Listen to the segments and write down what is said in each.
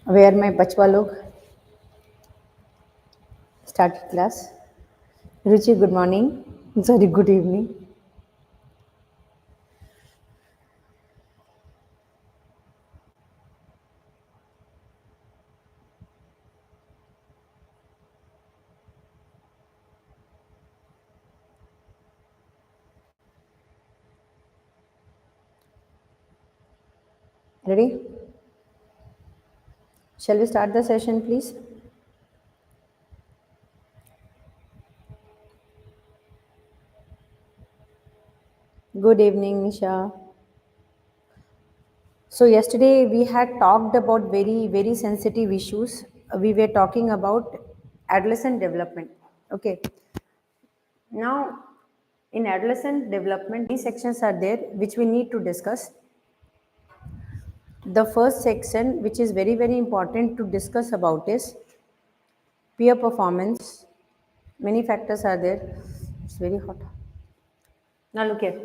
Where my bachwa log started class. Ruchi, good morning. Sorry, good evening. Ready? Shall we start the session, please? Good evening, Nisha. So yesterday we had talked about very sensitive issues. We were talking about adolescent development. Okay. Now, in adolescent development, these sections are there which we need to discuss. The first section, which is very important to discuss about, is peer performance. Many factors are there. It's very hot. Now look here.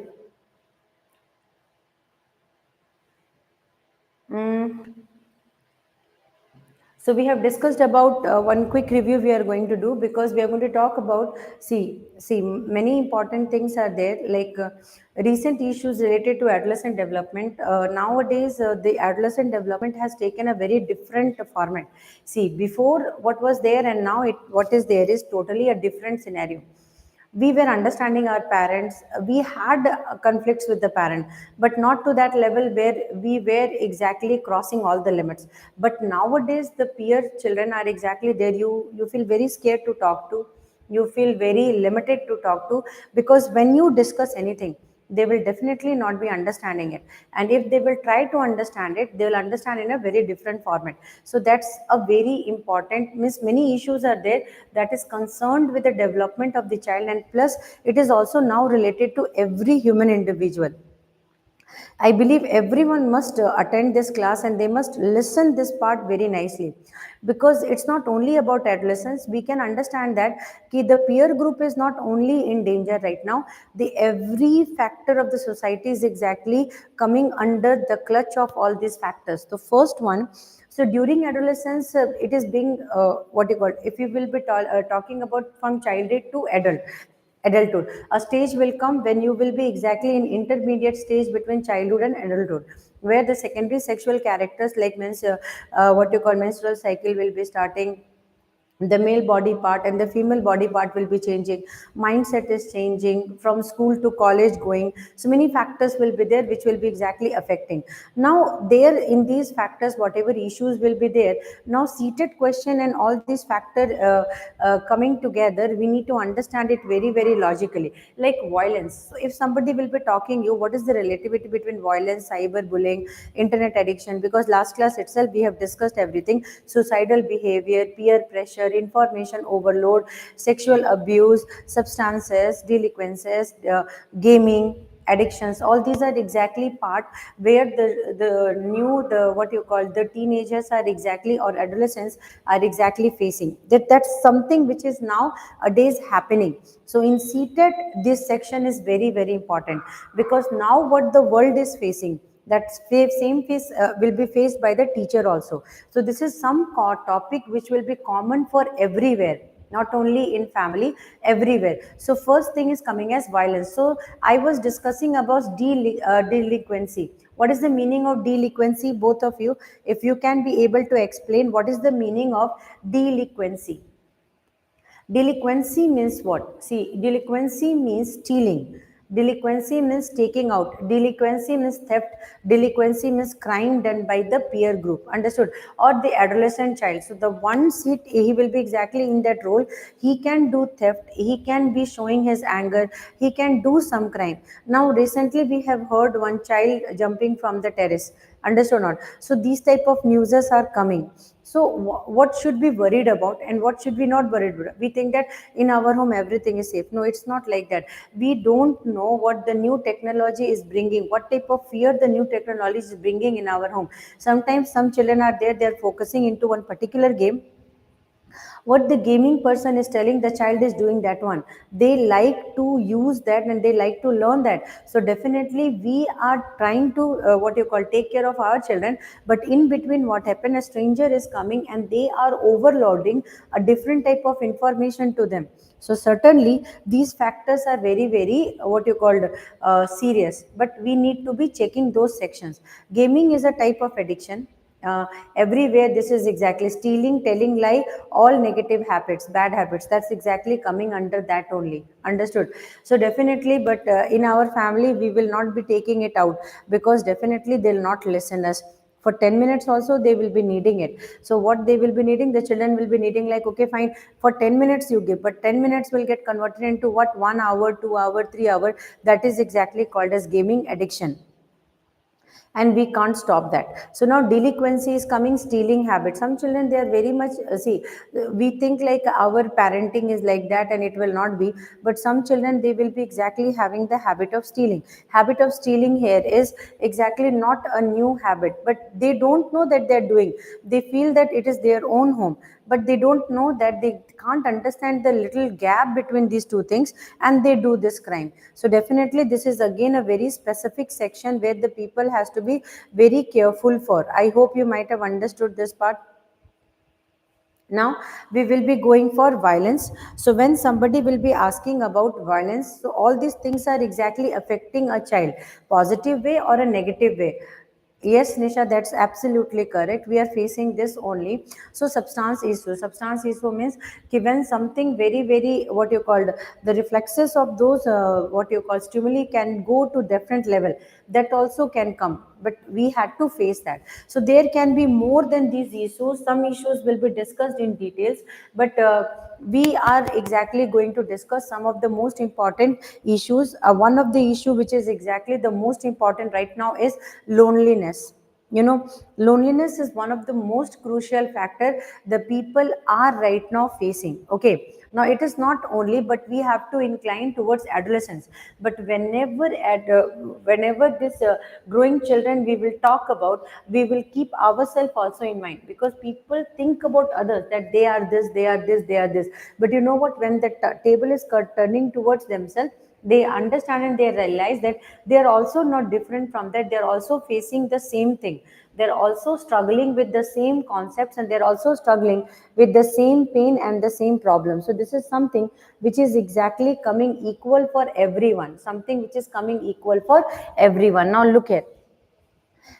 So we have discussed about one quick review we are going to do, because we are going to talk about, many important things are there, like recent issues related to adolescent development. Nowadays, the adolescent development has taken a very different format. See, before what was there and now what is there is totally a different scenario. We were understanding our parents, we had conflicts with the parent, but not to that level where we were exactly crossing all the limits. But nowadays the peer children are exactly there. You feel very scared to talk to, you feel very limited to talk to, because when you discuss anything, they will definitely not be understanding it, and if they will try to understand it, they will understand in a very different format. So that's a very important, means many issues are there that is concerned with the development of the child, and plus it is also now related to every human individual. I believe everyone must attend this class and they must listen this part very nicely, because it's not only about adolescence. We can understand that the peer group is not only in danger right now. The every factor of the society is exactly coming under the clutch of all these factors. The first one, so during adolescence, it is being what you call. If you will be talking about from childhood to adulthood, a stage will come when you will be exactly in intermediate stage between childhood and adulthood, where the secondary sexual characters like means what you call menstrual cycle will be starting, the male body part and the female body part will be changing, mindset is changing from school to college going. So many factors will be there which will be exactly affecting. Now there in these factors, whatever issues will be there, now seated question and all these factors coming together, we need to understand it very logically. Like violence, so if somebody will be talking you, what is the relativity between violence, cyberbullying, internet addiction, because last class itself we have discussed everything: suicidal behavior, peer pressure, information overload, sexual abuse, substances, delinquencies, gaming, addictions. All these are exactly part where the what you call the teenagers are exactly, or adolescents are exactly facing that. That's something which is now a days happening. So in ctet, this section is very important, because now what the world is facing, that same face will be faced by the teacher also. So this is some topic which will be common for everywhere, not only in family, everywhere. So first thing is coming as violence. So I was discussing about delinquency. What is the meaning of delinquency, both of you? If you can be able to explain what is the meaning of delinquency. Delinquency means what? See, delinquency means stealing. Delinquency means taking out. Delinquency means theft. Delinquency means crime done by the peer group. Understood? Or the adolescent child. So the one seat, he will be exactly in that role. He can do theft. He can be showing his anger. He can do some crime. Now recently we have heard one child jumping from the terrace. Understood or not? So these type of newses are coming. So what should be worried about and what should be not worried about? We think that in our home everything is safe. No, it's not like that. We don't know what the new technology is bringing, what type of fear the new technology is bringing in our home. Sometimes some children are there, they are focusing into one particular game. What the gaming person is telling, the child is doing that one. They like to use that and they like to learn that. So definitely we are trying to what you call take care of our children, but in between what happened, a stranger is coming and they are overloading a different type of information to them. So certainly these factors are very very what you called serious, but we need to be checking those sections. Gaming is a type of addiction. uh, Everywhere this is exactly stealing, telling lie, all negative habits, bad habits, that's exactly coming under that only. Understood? So definitely, but in our family we will not be taking it out, because definitely they'll not listen us. For 10 minutes also they will be needing it. So what they will be needing, the children will be needing, like, okay fine, for 10 minutes you give, but 10 minutes will get converted into what, 1 hour, 2 hour, 3 hour. That is exactly called as gaming addiction, and we can't stop that. So now delinquency is coming, stealing habit. Some children, they are very much see, we think like our parenting is like that and it will not be, but some children, they will be exactly having the habit of stealing. Habit of stealing here is exactly not a new habit, but they don't know that they are doing. They feel that it is their own home, but they don't know that they can't understand the little gap between these two things, and they do this crime. So definitely this is again a very specific section where the people has to be very careful for. I hope you might have understood this part. Now we will be going for violence. So when somebody will be asking about violence, so all these things are exactly affecting a child, positive way or a negative way. Yes, Nisha, that's absolutely correct. We are facing this only. So substance issue. Substance issue means when something very, very what you called, the reflexes of those what you call stimuli can go to different level. That also can come. But we had to face that. So there can be more than these issues. Some issues will be discussed in details, but we are exactly going to discuss some of the most important issues. One of the issue which is exactly the most important right now is loneliness. You know, loneliness is one of the most crucial factor the people are right now facing. Okay, now it is not only, but we have to incline towards adolescence. But whenever this growing children we will talk about, we will keep ourselves also in mind, because people think about others that they are this, they are this, they are this. But you know what, when the table is turning towards themselves, they understand and they realize that they are also not different from that. They are also facing the same thing. They're also struggling with the same concepts, and they're also struggling with the same pain and the same problem. So this is something which is exactly coming equal for everyone, something which is coming equal for everyone. Now look at,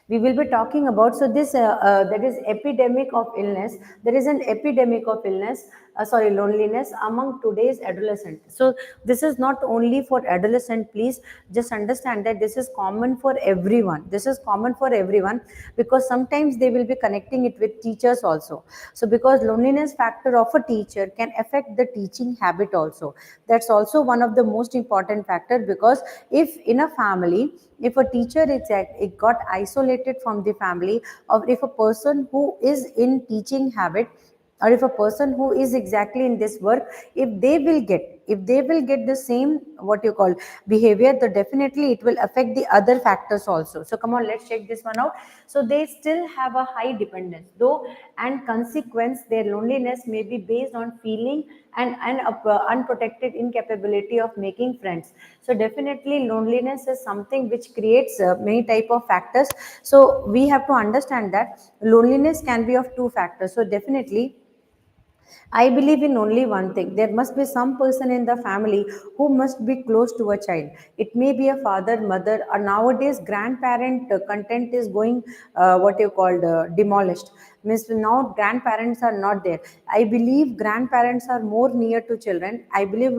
we will be talking about, so this that is epidemic of illness. There is an epidemic of illness, sorry, loneliness among today's adolescent. So this is not only for adolescent, please just understand that this is common for everyone. This is common for everyone, because sometimes they will be connecting it with teachers also. So because loneliness factor of a teacher can affect the teaching habit also. That's also one of the most important factor, because if in a family, if a teacher is it got isolated from the family, or if a person who is in teaching habit, or if a person who is exactly in this work, if they will get the same what you call behavior, then definitely it will affect the other factors also. So come on, let's check this one out. So they still have a high dependence though, and consequence their loneliness may be based on feeling and unprotected incapability of making friends. So definitely loneliness is something which creates many type of factors. So we have to understand that loneliness can be of two factors. So definitely I believe in only one thing. There must be some person in the family who must be close to a child. It may be a father, mother, or nowadays grandparent content is going what you called demolished. Means now grandparents are not there. I believe grandparents are more near to children. I believe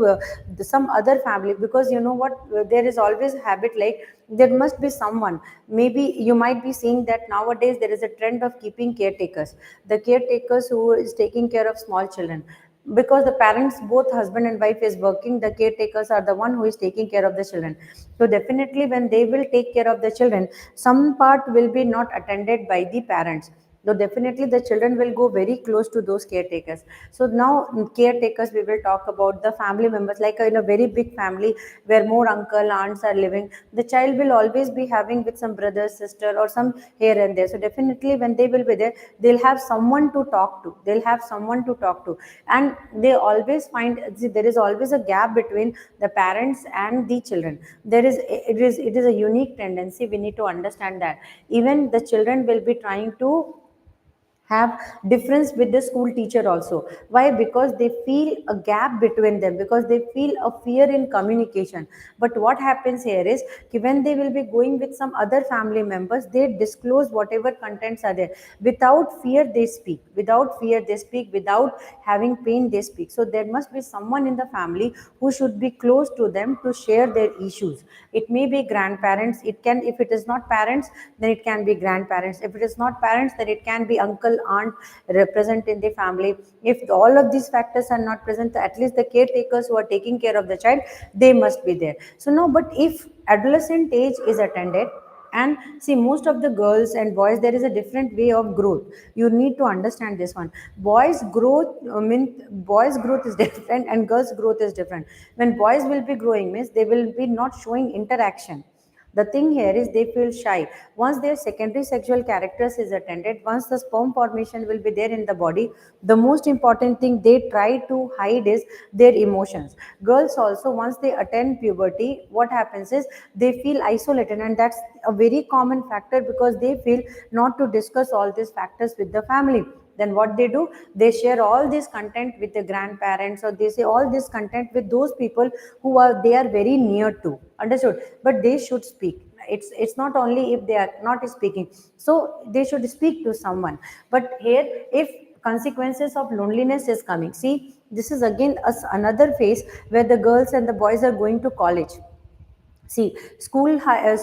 some other family, because you know what, there is always a habit like there must be someone. Maybe you might be seeing that nowadays there is a trend of keeping caretakers, the caretakers who is taking care of small children, because the parents, both husband and wife is working, the caretakers are the one who is taking care of the children. So definitely when they will take care of the children, some part will be not attended by the parents. So definitely the children will go very close to those caretakers. So now caretakers, we will talk about the family members, like in a very big family where more uncle aunts are living, the child will always be having with some brother sister or some here and there. So definitely when they will be there, they'll have someone to talk to, they'll have someone to talk to. And they always find, see, there is always a gap between the parents and the children. There is, it is a unique tendency, we need to understand that. Even the children will be trying to have difference with the school teacher also. Why? Because they feel a gap between them, because they feel a fear in communication. But what happens here is, when they will be going with some other family members, they disclose whatever contents are there. Without fear they speak, without fear they speak, without having pain they speak. So there must be someone in the family who should be close to them to share their issues. It may be grandparents, it can, if it is not parents, then it can be grandparents. If it is not parents, then it can be uncle aunt represent in the family. If all of these factors are not present, at least the caretakers who are taking care of the child, they must be there. So now, but if adolescent age is attended, and see, most of the girls and boys, there is a different way of growth. You need to understand this one. Boys growth, boys growth is different and girls growth is different. When boys will be growing, means they will be not showing interaction. The thing here is they feel shy. Once their secondary sexual characters is attended, once the sperm formation will be there in the body, the most important thing they try to hide is their emotions. Girls also, once they attend puberty, what happens is they feel isolated, and that's a very common factor, because they feel not to discuss all these factors with the family. Then what they do, they share all this content with the grandparents, or they say all this content with those people who are they are very near to. Understood? But they should speak. It's not only if they are not speaking, so they should speak to someone. But here, if consequences of loneliness is coming, see, this is again another phase where the girls and the boys are going to college. See, school life,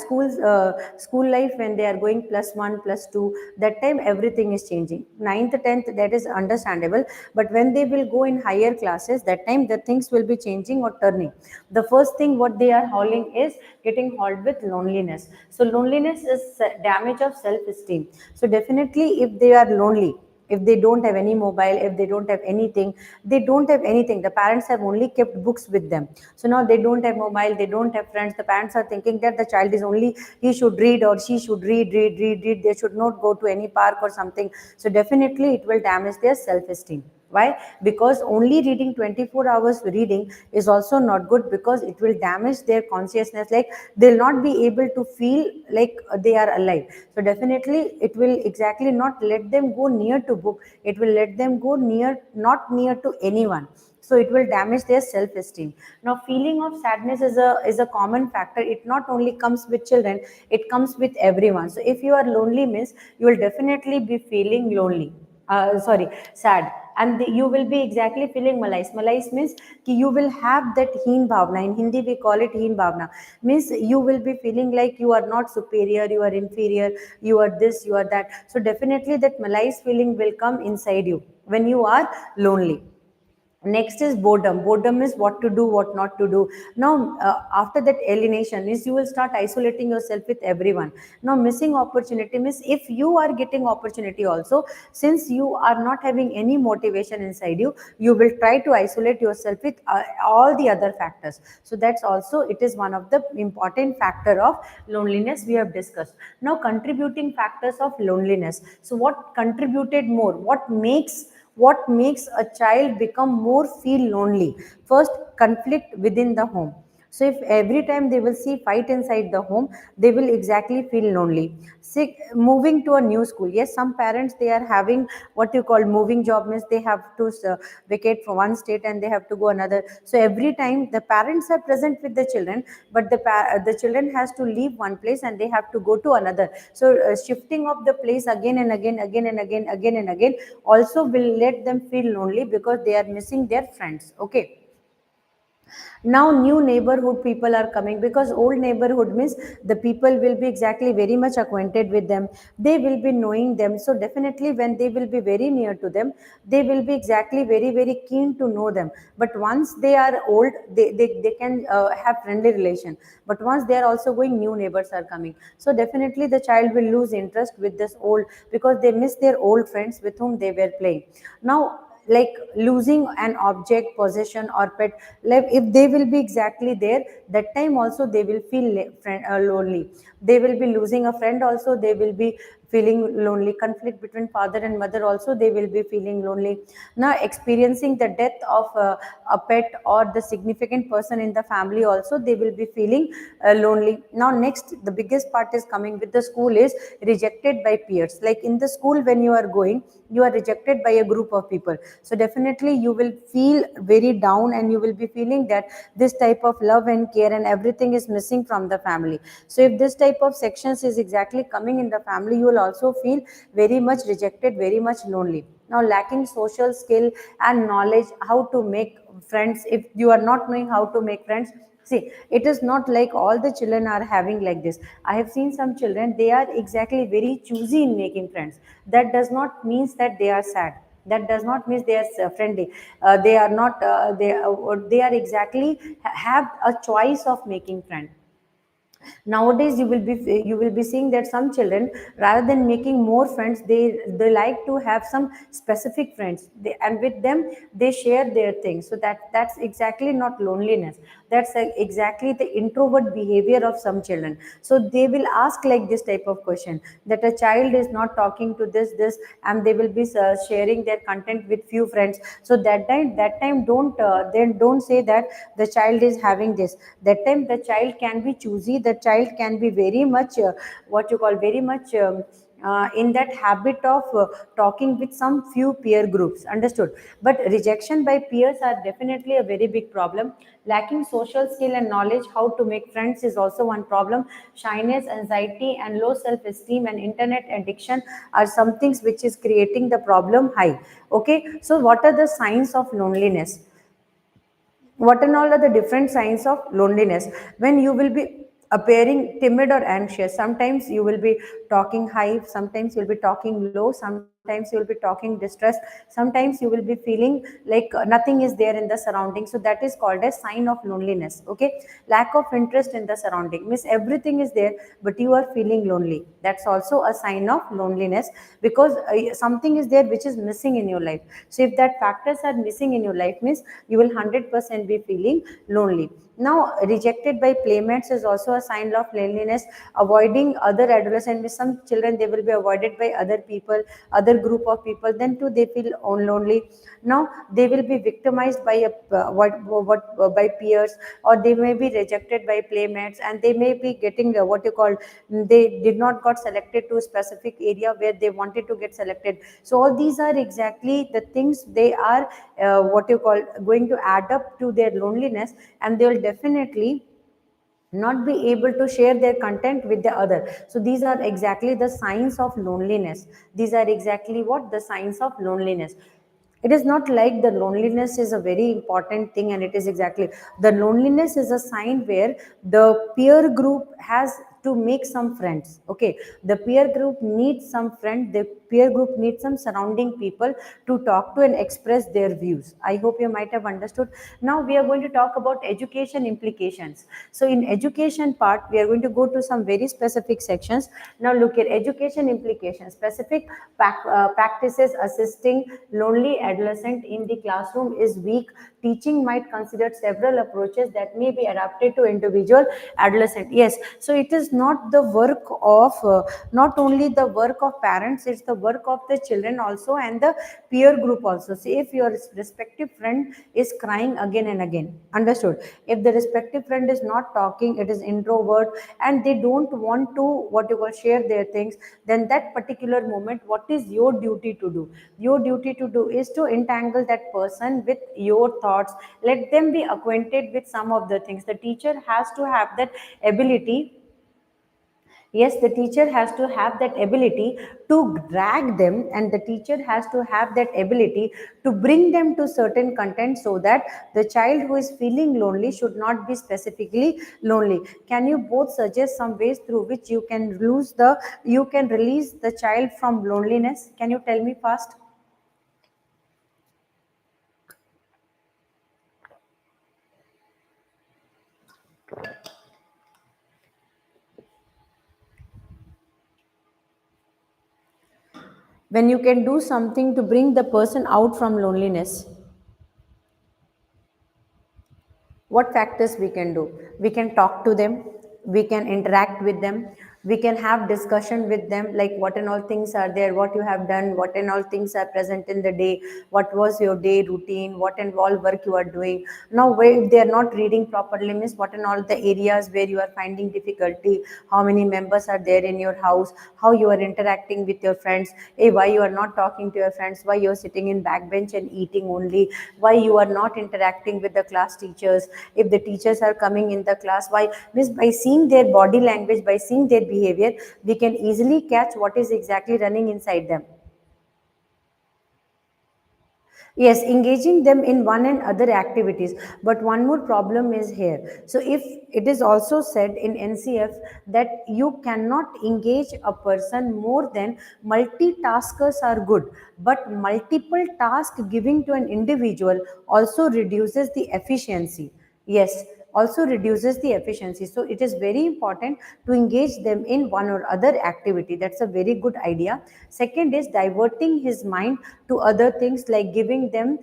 when they are going +1 +2, that time everything is changing. Ninth, 10th, that is understandable. But when they will go in higher classes, that time the things will be changing or turning. The first thing what they are hauling is getting hauled with loneliness. So loneliness is damage of self-esteem. So definitely, if they are lonely, if they don't have any mobile, if they don't have anything, they don't have anything, the parents have only kept books with them. So now they don't have mobile, they don't have friends, the parents are thinking that the child is only, he should read or she should read, they should not go to any park or something. So definitely it will damage their self esteem. Why? Because only reading 24 hours reading is also not good, because it will damage their consciousness, like they'll not be able to feel like they are alive. So definitely it will exactly not let them go near to book, it will let them go near, not near to anyone. So it will damage their self esteem. Now feeling of sadness is a common factor. It not only comes with children, it comes with everyone. So if you are lonely, means you will definitely be feeling lonely, sorry, sad. And you will be exactly feeling malais means ki you will have that heen bhavna. In Hindi we call it heen bhavna. Means you will be feeling like you are not superior, you are inferior, you are this, you are that. So definitely that malais feeling will come inside you when you are lonely. Next is boredom. Boredom is what to do, what not to do. Now after that, alienation is you will start isolating yourself with everyone. Now missing opportunity means if you are getting opportunity also, since you are not having any motivation inside you, you will try to isolate yourself with all the other factors. So that's also, it is one of the important factor of loneliness we have discussed. Now contributing factors of loneliness. So what contributed more, what makes a child become more feel lonely? First, conflict within the home. So if every time they will see fight inside the home, they will exactly feel lonely. See, moving to a new school, yes, some parents, they are having what you call moving job, means they have to vacate from one state and they have to go another. So every time the parents are present with the children, but the children has to leave one place and they have to go to another. So shifting of the place again and again, again and again, again and again, also will let them feel lonely because they are missing their friends. Okay. Now new neighborhood people are coming, because old neighborhood means the people will be exactly very much acquainted with them, they will be knowing them. So definitely when they will be very near to them, they will be exactly very very keen to know them. But once they are old, they can have friendly relation, but once they are also going, new neighbors are coming, so definitely the child will lose interest with this old, because they miss their old friends with whom they were playing. Now, like losing an object, possession or pet, like if they will be exactly there, that time also they will feel lonely. They will be losing a friend also, they will be feeling lonely. Conflict between father and mother also, they will be feeling lonely. Now experiencing the death of a pet or the significant person in the family also, they will be feeling lonely. Now next, the biggest part is coming with the school, is rejected by peers. Like in the school, when you are going, you are rejected by a group of people, so definitely you will feel very down, and you will be feeling that this type of love and care and everything is missing from the family. So if this type of sections is exactly coming in the family, you will also feel very much rejected, very much lonely. Now lacking social skill and knowledge how to make friends, if you are not knowing how to make friends. See, it is not like all the children are having like this. I have seen some children, they are exactly very choosy in making friends. That does not means that they are sad. That does not mean they are friendly. They are not. They are exactly have a choice of making friends. Nowadays you will be seeing that some children, rather than making more friends, they like to have some specific friends, and with them they share their things. So that's exactly not loneliness. That's exactly the introvert behavior of some children. So they will ask like this type of question, that a child is not talking to this, and they will be sharing their content with few friends. So that time don't say that the child is having this. That time the child can be choosy, the child can be very much what you call very much in that habit of talking with some few peer groups, understood. But rejection by peers are definitely a very big problem. Lacking social skill and knowledge how to make friends is also one problem. Shyness, anxiety and low self esteem and internet addiction are some things which is creating the problem high. Okay, so what are the signs of loneliness? What and all are the different signs of loneliness? When you will be appearing timid or anxious, sometimes you will be talking high, sometimes you'll be talking low, sometimes you'll be talking distressed, sometimes you will be feeling like nothing is there in the surrounding. So that is called as sign of loneliness. Okay. Lack of interest in the surrounding means everything is there, but you are feeling lonely. That's also a sign of loneliness, because something is there which is missing in your life. So if that factors are missing in your life, means you will 100% be feeling lonely. Now rejected by playmates is also a sign of loneliness. Avoiding other adolescents, some children, they will be avoided by other people, other group of people, then too they feel lonely. Now they will be victimized by a what by peers, or they may be rejected by playmates, and they may be getting what you call, they did not got selected to a specific area where they wanted to get selected. So all these are exactly the things, they are what you call going to add up to their loneliness, and they will definitely not be able to share their content with the other. So these are exactly the signs of loneliness. These are exactly what the signs of loneliness. It is not like the loneliness is a very important thing, and it is exactly, the loneliness is a sign where the peer group has to make some friends. Okay, the peer group needs some friend, the peer group needs some surrounding people to talk to and express their views. I hope you might have understood. Now we are going to talk about education implications. So in education part, we are going to go to some very specific sections. Now look at education implications. Specific practices assisting lonely adolescent in the classroom is weak. Teaching might consider several approaches that may be adapted to individual adolescent. Yes, so it is is not the work of not only the work of parents, it's the work of the children also and the peer group also. See, if your respective friend is crying again and again, understood, if the respective friend is not talking, it is introvert, and they don't want to what you call share their things, then that particular moment, what is your duty to do? Your duty to do is to entangle that person with your thoughts, let them be acquainted with some of the things. The teacher has to have that ability. Yes, the teacher has to have that ability to drag them, and the teacher has to have that ability to bring them to certain content, so that the child who is feeling lonely should not be specifically lonely. Can you both suggest some ways through which you can release the child from loneliness? Can you tell me first? When you can do something to bring the person out from loneliness, what factors we can do? We can talk to them, we can interact with them, we can have discussion with them, like what and all things are there, what you have done, what and all things are present in the day, what was your day routine, what and all work you are doing. Now where they are not reading properly means what and all the areas where you are finding difficulty, how many members are there in your house, how you are interacting with your friends, hey, why you are not talking to your friends, why you are sitting in backbench and eating only, why you are not interacting with the class teachers, if the teachers are coming in the class, why means by seeing their body language, by seeing their behavior, we can easily catch what is exactly running inside them. Yes, engaging them in one and other activities. But one more problem is here. So, if it is also said in NCF that you cannot engage a person more than multitaskers are good, but multiple task giving to an individual also reduces the efficiency. Yes, also reduces the efficiency. So it is very important to engage them in one or other activity. That's a very good idea. Second is diverting his mind to other things, like giving them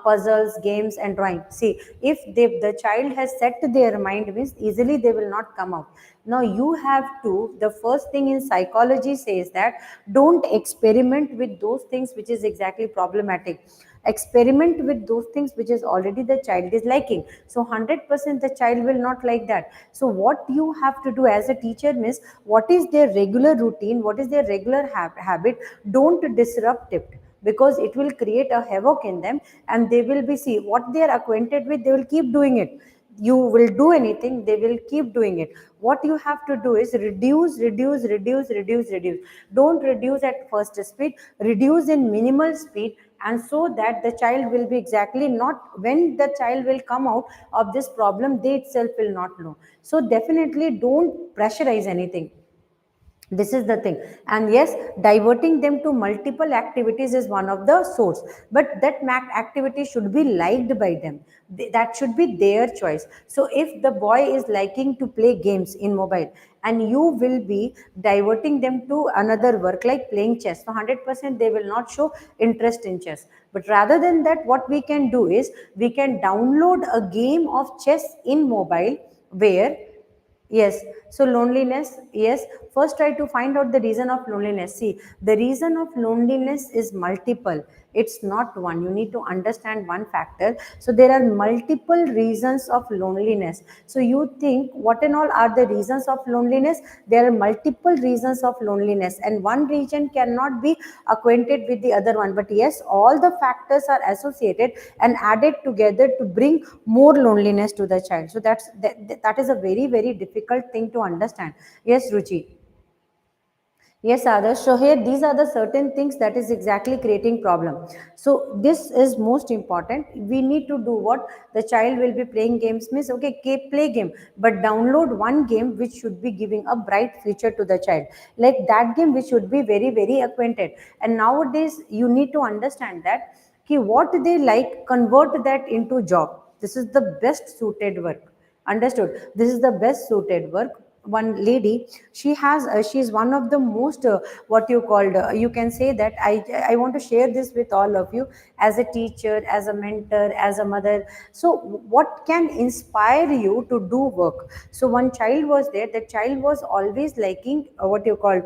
puzzles, games, and drawing. See, if the child has set their mind, means easily they will not come out. Now you have to, the first thing in psychology says that don't experiment with those things which is exactly problematic. Experiment with those things which is already the child is liking. So 100% the child will not like that. So what you have to do as a teacher means, what is their regular routine, what is their regular habit, don't disrupt it, because it will create a havoc in them, and they will be, see, what they are acquainted with, they will keep doing it. You will do anything, they will keep doing it. What you have to do is reduce. Don't reduce at first speed, reduce in minimal speed, and so that the child will be exactly not, when the child will come out of this problem, they itself will not know. So definitely don't pressurize anything. This is the thing. And yes, diverting them to multiple activities is one of the source, but that activity should be liked by them. That should be their choice. So if the boy is liking to play games in mobile, and you will be diverting them to another work like playing chess, so 100% they will not show interest in chess. But rather than that, what we can do is, we can download a game of chess in mobile, where, yes, so loneliness, yes. First, try to find out the reason of loneliness. See, the reason of loneliness is multiple. It's not one. You need to understand one factor. So, there are multiple reasons of loneliness. So, you think what and all are the reasons of loneliness? There are multiple reasons of loneliness, and one region cannot be acquainted with the other one. But yes, all the factors are associated and added together to bring more loneliness to the child. So that is a very, very difficult thing to understand. Yes, Ruchi. Yes, Adarsh. So here, these are the certain things that is exactly creating problem. So this is most important. We need to do what, the child will be playing games. Means okay, play game, but download one game which should be giving a bright future to the child. Like that game which should be very, very acquainted. And nowadays you need to understand that what they like, convert that into job. This is the best suited work. Understood? This is the best suited work. one lady. She's one of the most what you called you can say that I want to share this with all of you, as a teacher, as a mentor, as a mother. So what can inspire you to do work? So one child was there. The child was always liking what you call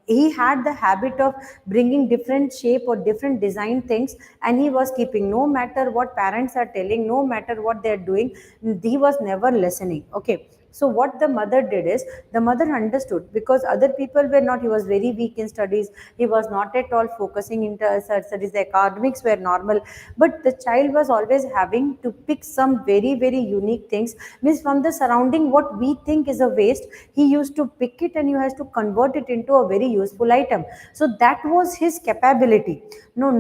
he had the habit of bringing different shape or different design things, and he was keeping, no matter what parents are telling, no matter what they are doing, he was never listening. Okay, so what the mother did is, the mother understood, because other people were not, he was very weak in studies, he was not at all focusing into studies, the academics were normal, but the child was always having to pick some very very unique things, means from the surrounding what we think is a waste, he used to pick it and he has to convert it into a very useful item. So that was his capability. No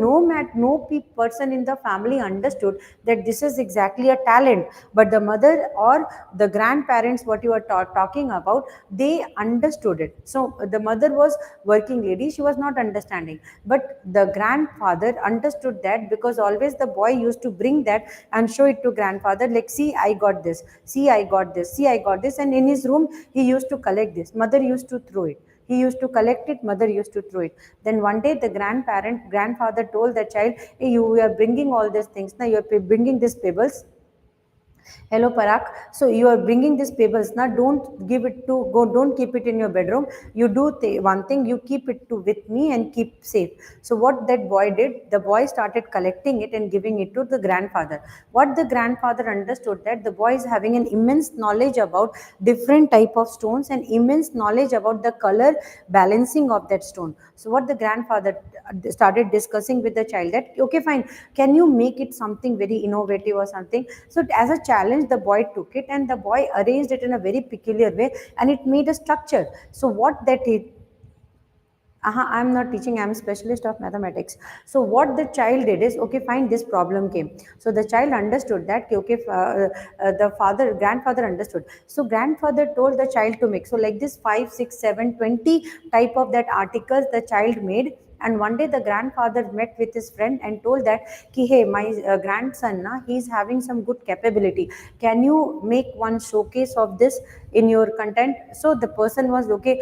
person in the family understood that this is exactly a talent, but the mother or the grandparents, what you are talking about, they understood it. So the mother was working lady, she was not understanding, but the grandfather understood that, because always the boy used to bring that and show it to grandfather, like, see, I got this, see, I got this, see, I got this, and in his room he used to collect this, mother used to throw it, he used to collect it, mother used to throw it. Then one day the grandfather told the child, hey, you are bringing all these things, now you are bringing these pebbles. Hello, Parak. So you are bringing these pebbles. Now don't give it to go. Don't keep it in your bedroom. You do one thing. You keep it to with me and keep safe. So what that boy did, the boy started collecting it and giving it to the grandfather. What the grandfather understood, that the boy is having an immense knowledge about different type of stones and immense knowledge about the color balancing of that stone. So what the grandfather started discussing with the child, that okay, fine, can you make it something very innovative or something? So as a challenge, the boy took it and the boy arranged it in a very peculiar way, and it made a structure. So what that it I'm not teaching, I'm a specialist of mathematics. So what the child did is, okay, fine, this problem came. So the child understood that, okay, the grandfather understood. So grandfather told the child to make. So like this 5, 6, 7, 20 type of that articles the child made. And one day the grandfather met with his friend and told that, ki, hey, my grandson, he's having some good capability. Can you make one showcase of this in your content? So the person was okay,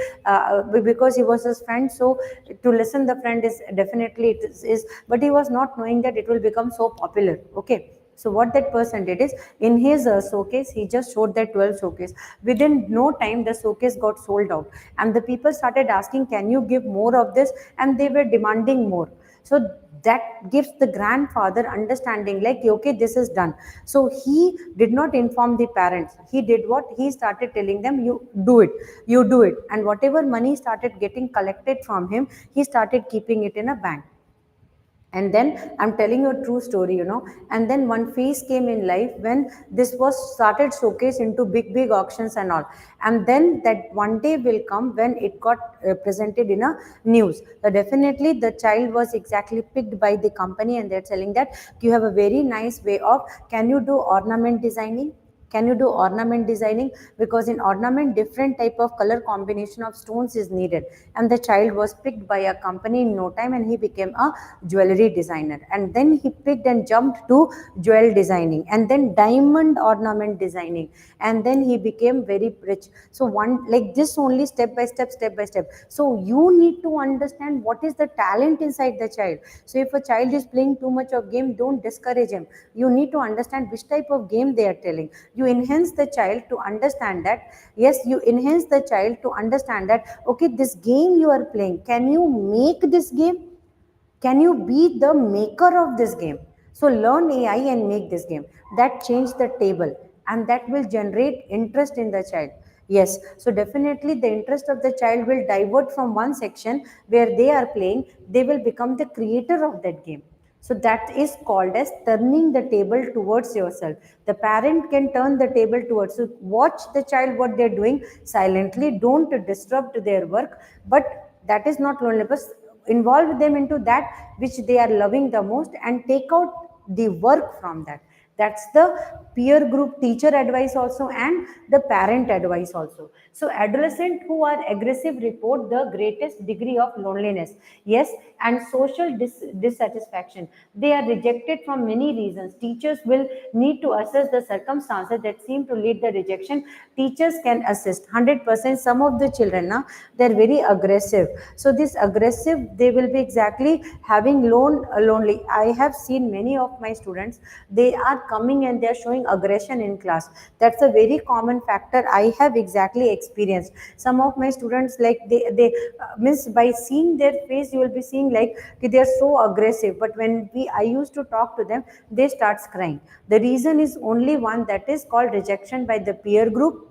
because he was his friend. So to listen the friend is definitely is, but he was not knowing that it will become so popular. Okay, so what that person did is, in his showcase, he just showed that 12 showcase. Within no time, the showcase got sold out, and the people started asking, can you give more of this? And they were demanding more. So that gives the grandfather understanding, like, okay, this is done. So he did not inform the parents. He did what? He started telling them, you do it, you do it. And whatever money started getting collected from him, he started keeping it in a bank. And then I'm telling you a true story, and then one phase came in life when this was started showcase into big auctions and all. And then that one day will come when it got presented in a news. So definitely the child was exactly picked by the company, and they're telling that you have a very nice way of, can you do ornament designing? Can you do ornament designing? Because in ornament, different type of color combination of stones is needed. And the child was picked by a company in no time, and he became a jewelry designer. And then he picked and jumped to jewel designing, and then diamond ornament designing. And then he became very rich. So one like this only, step by step, step by step. So you need to understand what is the talent inside the child. So if a child is playing too much of game, don't discourage him. You need to understand which type of game they are telling. You enhance the child to understand that, yes, you enhance the child to understand that, okay, this game you are playing, can you make this game? Can you be the maker of this game? So learn AI and make this game. That change the table, and that will generate interest in the child. Yes, so definitely the interest of the child will divert from one section where they are playing, they will become the creator of that game. So that is called as turning the table towards yourself. The parent can turn the table towards you. Watch the child what they're doing silently. Don't disrupt their work. But that is not loneliness. Involve them into that which they are loving the most, and take out the work from that. That's the peer group teacher advice also and the parent advice also. So adolescent who are aggressive report the greatest degree of loneliness, yes, and social dissatisfaction. They are rejected from many reasons. Teachers will need to assess the circumstances that seem to lead the rejection. Teachers can assist 100%. Some of the children now, they're very aggressive. So this aggressive, they will be exactly having lonely. I have seen many of my students, they are coming and they are showing aggression in class. That's a very common factor I have exactly experienced. Some of my students, like they means by seeing their face you will be seeing like they are so aggressive, but when we I used to talk to them, they starts crying. The reason is only one, that is called rejection by the peer group.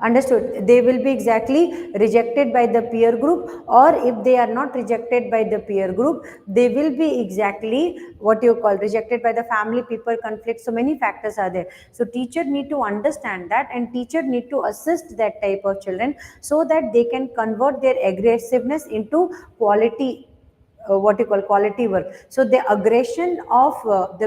Understood. They will be exactly rejected by the peer group, or if they are not rejected by the peer group, they will be exactly what you call rejected by the family, people, conflict. So many factors are there. So teacher need to understand that, and teacher need to assist that type of children so that they can convert their aggressiveness into quality, what you call quality work. So the aggression of the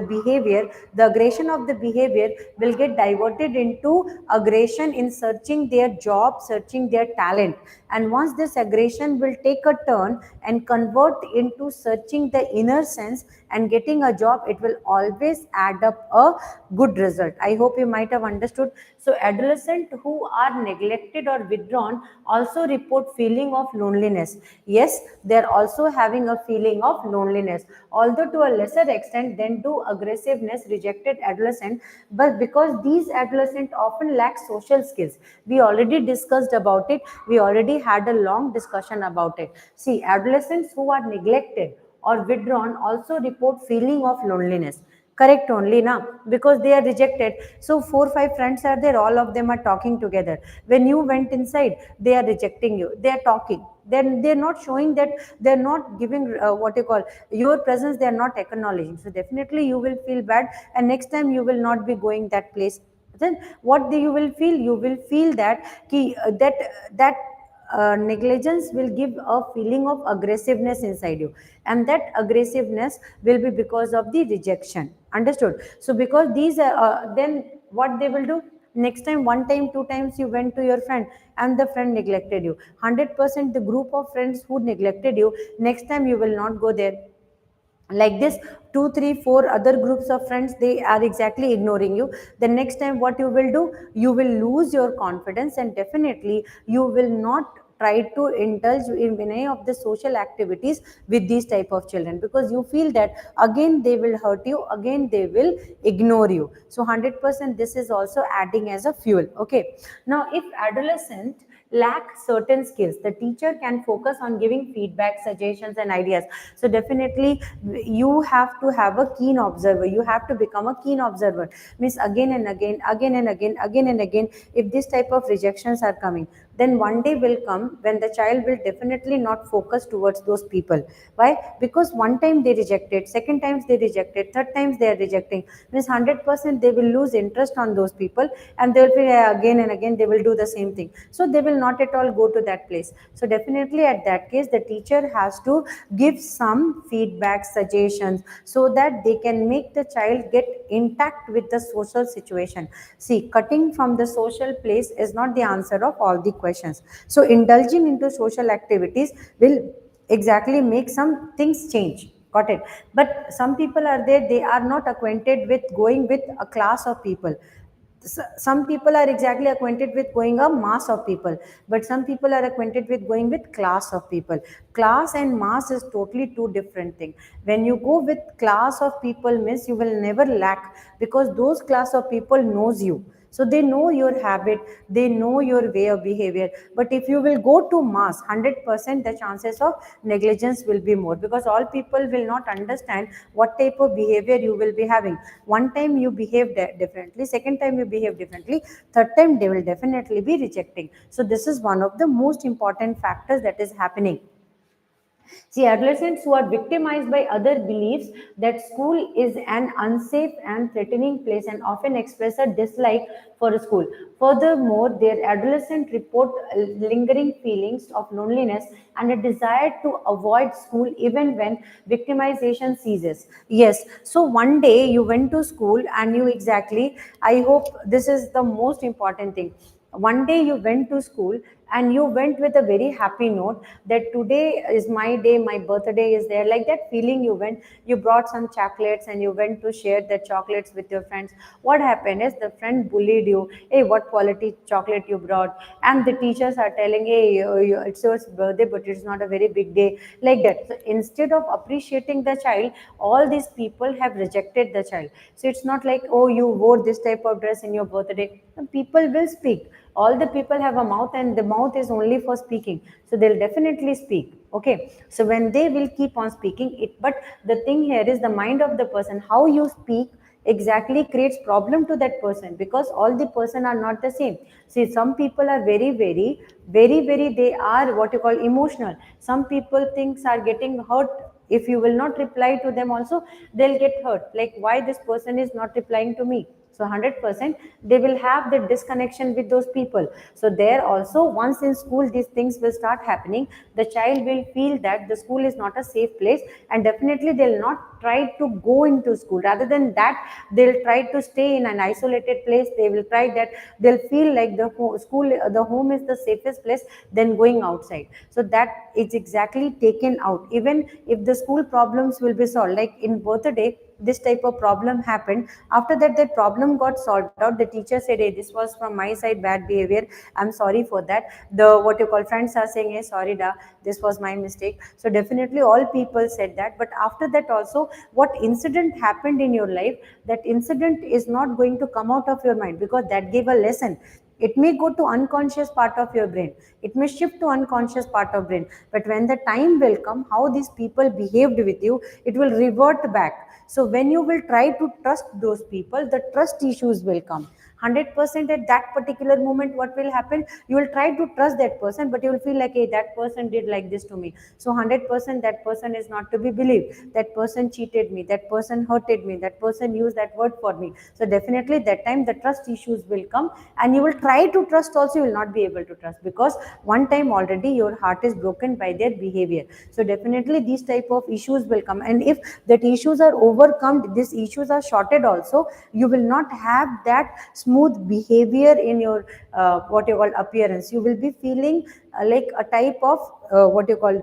aggression of the behavior will get diverted into aggression in searching their job, searching their talent. And once this aggression will take a turn and convert into searching the inner sense and getting a job, it will always add up a good result. I hope you might have understood. So adolescent who are neglected or withdrawn also report feeling of loneliness. Yes, they are also having a feeling of loneliness, although to a lesser extent than do aggressiveness rejected adolescent. But because these adolescent often lack social skills, we already discussed about it, we already had a long discussion about it. See, adolescents who are neglected or withdrawn also report feeling of loneliness. Correct only now, because they are rejected. So 4 5 friends are there, all of them are talking together. When you went inside, they are rejecting you, they are talking, then they're not showing that, they're not giving what you call your presence, they are not acknowledging. So definitely you will feel bad, and next time you will not be going that place. Then what do you will feel? You will feel that that negligence will give a feeling of aggressiveness inside you, and that aggressiveness will be because of the rejection. Understood? So because these are then what they will do, next time, one time, two times you went to your friend and the friend neglected you, 100% the group of friends who neglected you, next time you will not go there. Like this, 2 3 4 other groups of friends, they are exactly ignoring you. The next time what you will do, you will lose your confidence, and definitely you will not try to indulge in any of the social activities with these type of children, because you feel that again they will hurt you, again they will ignore you. So 100% this is also adding as a fuel. Okay, now if adolescent lack certain skills, the teacher can focus on giving feedback, suggestions and ideas. So definitely you have to have a keen observer, you have to become a keen observer. Means again and again, again and again, again and again, if this type of rejections are coming, then one day will come when the child will definitely not focus towards those people. Why? Because one time they rejected, second times they rejected, third times they are rejecting, means 100% they will lose interest on those people, and they will be again and again they will do the same thing, so they will not at all go to that place. So definitely at that case, the teacher has to give some feedback, suggestions, so that they can make the child get intact with the social situation. See, cutting from the social place is not the answer of all the questions. So indulging into social activities will exactly make some things change. Got it? But some people are there, they are not acquainted with going with a class of people. Some people are exactly acquainted with going a mass of people, but some people are acquainted with going with class of people. Class and mass is totally two different thing. When you go with class of people means you will never lack, because those class of people knows you, so they know your habit, they know your way of behavior. But if you will go to mass, 100% the chances of negligence will be more, because all people will not understand what type of behavior you will be having. One time you behave differently, second time you behave differently, third time they will definitely be rejecting. So this is one of the most important factors that is happening. See, adolescents who are victimized by other beliefs that school is an unsafe and threatening place and often express a dislike for a school. Furthermore, their adolescent report lingering feelings of loneliness and a desire to avoid school even when victimization ceases. Yes, so one day you went to school and you exactly, I hope this is the most important thing. One day you went to school and you went with a very happy note that today is my day, my birthday is there, like that feeling. You went, you brought some chocolates and you went to share the chocolates with your friends. What happened is the friend bullied you. Hey, what quality chocolate you brought? And the teachers are telling, hey, it's your birthday but it's not a very big day, like that. So instead of appreciating the child, all these people have rejected the child. So it's not like, oh, you wore this type of dress in your birthday. People will speak. All the people have a mouth and the mouth is only for speaking, so they'll definitely speak. Okay, so when they will keep on speaking it, but the thing here is the mind of the person, how you speak exactly creates problem to that person, because all the person are not the same. See, some people are very, they are what you call emotional. Some people things are getting hurt. If you will not reply to them also, they'll get hurt, like why this person is not replying to me. So 100% they will have the disconnection with those people. So there also, once in school these things will start happening, the child will feel that the school is not a safe place, and definitely they'll not try to go into school. Rather than that, they'll try to stay in an isolated place. They will try that, they'll feel like the school, the home is the safest place than going outside. So that is exactly taken out. Even if the school problems will be solved, like in birthday this type of problem happened, after that that problem got solved out. The teacher said, hey, this was from my side, bad behavior, I'm sorry for that. The what you call friends are saying, hey, sorry da, this was my mistake. So definitely all people said that. But after that also, what incident happened in your life, that incident is not going to come out of your mind, because that gave a lesson. It may go to unconscious part of your brain, it may shift to unconscious part of brain, but when the time will come, how these people behaved with you, it will revert back. So when you will try to trust those people, the trust issues will come. 100% at that particular moment, what will happen, you will try to trust that person, but you will feel like, hey, that person did like this to me, so 100% that person is not to be believed. That person cheated me, that person hurted me, that person used that word for me. So definitely that time the trust issues will come, and you will try to trust also, you will not be able to trust, because one time already your heart is broken by their behavior. So definitely these type of issues will come, and if that issues are overcome, these issues are sorted also, you will not have that smooth behavior in your what you call appearance. You will be feeling like a type of what you call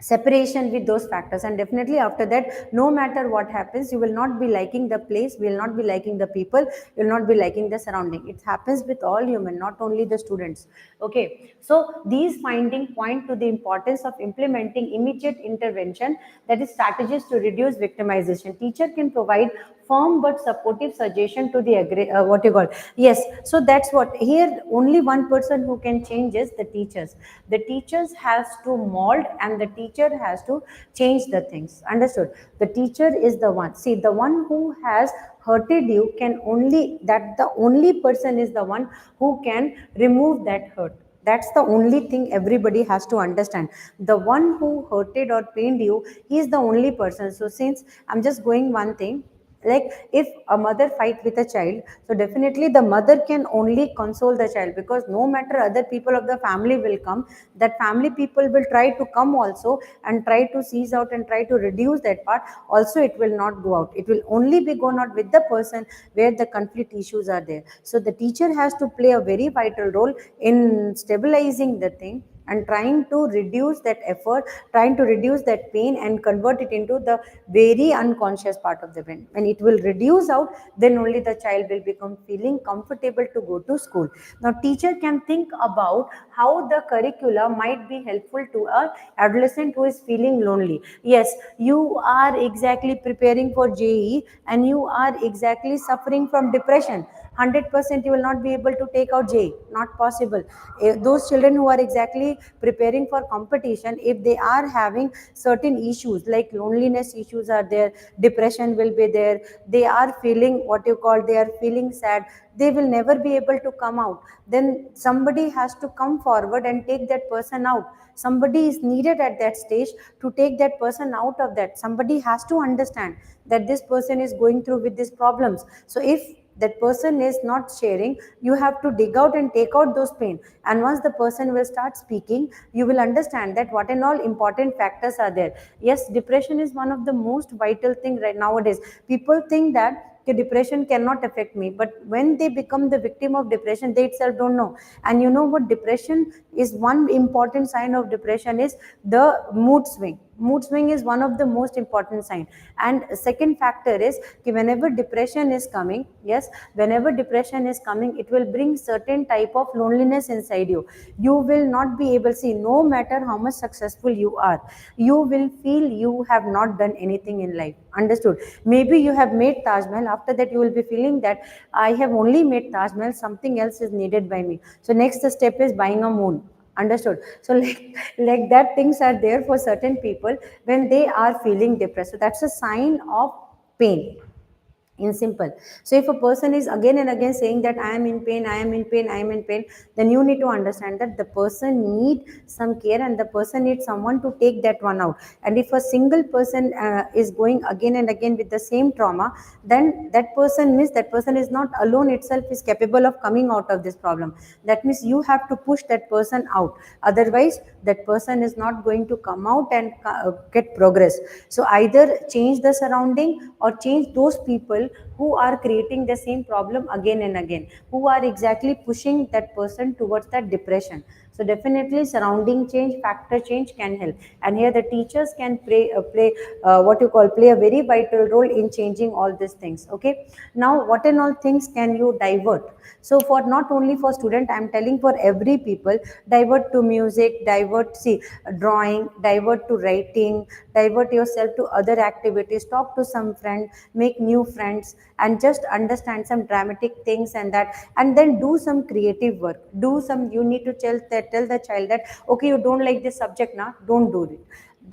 separation with those factors. And definitely after that, no matter what happens, you will not be liking the place, will not be liking the people, you will not be liking the surrounding. It happens with all human, not only the students. Okay, so these findings point to the importance of implementing immediate intervention, that is strategies to reduce victimization. Teacher can provide firm but supportive suggestion to the what you call, yes. So that's what here, only one person who can change is the teachers. The teachers has to mold, and the teacher has to change the things. Understood? The teacher is the one, see, the one who has hurted you can only, that the only person is the one who can remove that hurt. That's the only thing everybody has to understand. The one who hurted or pained you, he is the only person. So since I'm just going one thing, like if a mother fight with a child, so definitely the mother can only console the child, because no matter other people of the family will come, that family people will try to come also and try to seize out and try to reduce that part also, it will not go out. It will only be gone out with the person where the conflict issues are there. So the teacher has to play a very vital role in stabilizing the thing and trying to reduce that effort, trying to reduce that pain and convert it into the very unconscious part of the brain. When it will reduce out, then only the child will become feeling comfortable to go to school. Now teacher can think about how the curricula might be helpful to a adolescent who is feeling lonely. Yes, you are exactly preparing for JE and you are exactly suffering from depression. 100% you will not be able to take out J, not possible. Those children who are exactly preparing for competition, if they are having certain issues like loneliness issues are there, depression will be there, they are feeling what you call, they are feeling sad, they will never be able to come out. Then somebody has to come forward and take that person out. Somebody is needed at that stage to take that person out of that. Somebody has to understand that this person is going through with these problems. So if that person is not sharing, you have to dig out and take out those pain. And once the person will start speaking, you will understand that what and all important factors are there. Yes, depression is one of the most vital thing right nowadays. People think that depression cannot affect me, but when they become the victim of depression, they itself don't know. And you know what depression is, one important sign of depression is the mood swing. Mood swing is one of the most important sign. And second factor is whenever depression is coming, yes, whenever depression is coming, it will bring certain type of loneliness inside you. You will not be able, see, no matter how much successful you are, you will feel you have not done anything in life. Understood? Maybe you have made Taj Mahal, after that you will be feeling that I have only made Taj Mahal, something else is needed by me. So next step is buying a moon. Understood? So like that things are there for certain people when they are feeling depressed. So that's a sign of pain, in simple. So if a person is again and again saying that I am in pain, I am in pain, I am in pain, then you need to understand that the person need some care and the person needs someone to take that one out. And if a single person is going again and again with the same trauma, then that person means that person is not alone itself is capable of coming out of this problem. That means you have to push that person out, otherwise that person is not going to come out and get progress. So either change the surrounding or change those people who are creating the same problem again and again, who are exactly pushing that person towards that depression. So definitely surrounding change, factor change can help. And here the teachers can play what you call, play a very vital role in changing all these things. Okay. Now what and all things can you divert? So for not only for student, I am telling for every people, divert to music, divert, see, drawing, divert to writing, divert yourself to other activities, talk to some friend, make new friends, and just understand some dramatic things and that, and then do some creative work. Do some, you need to tell the child that okay, you don't like this subject now, don't do it.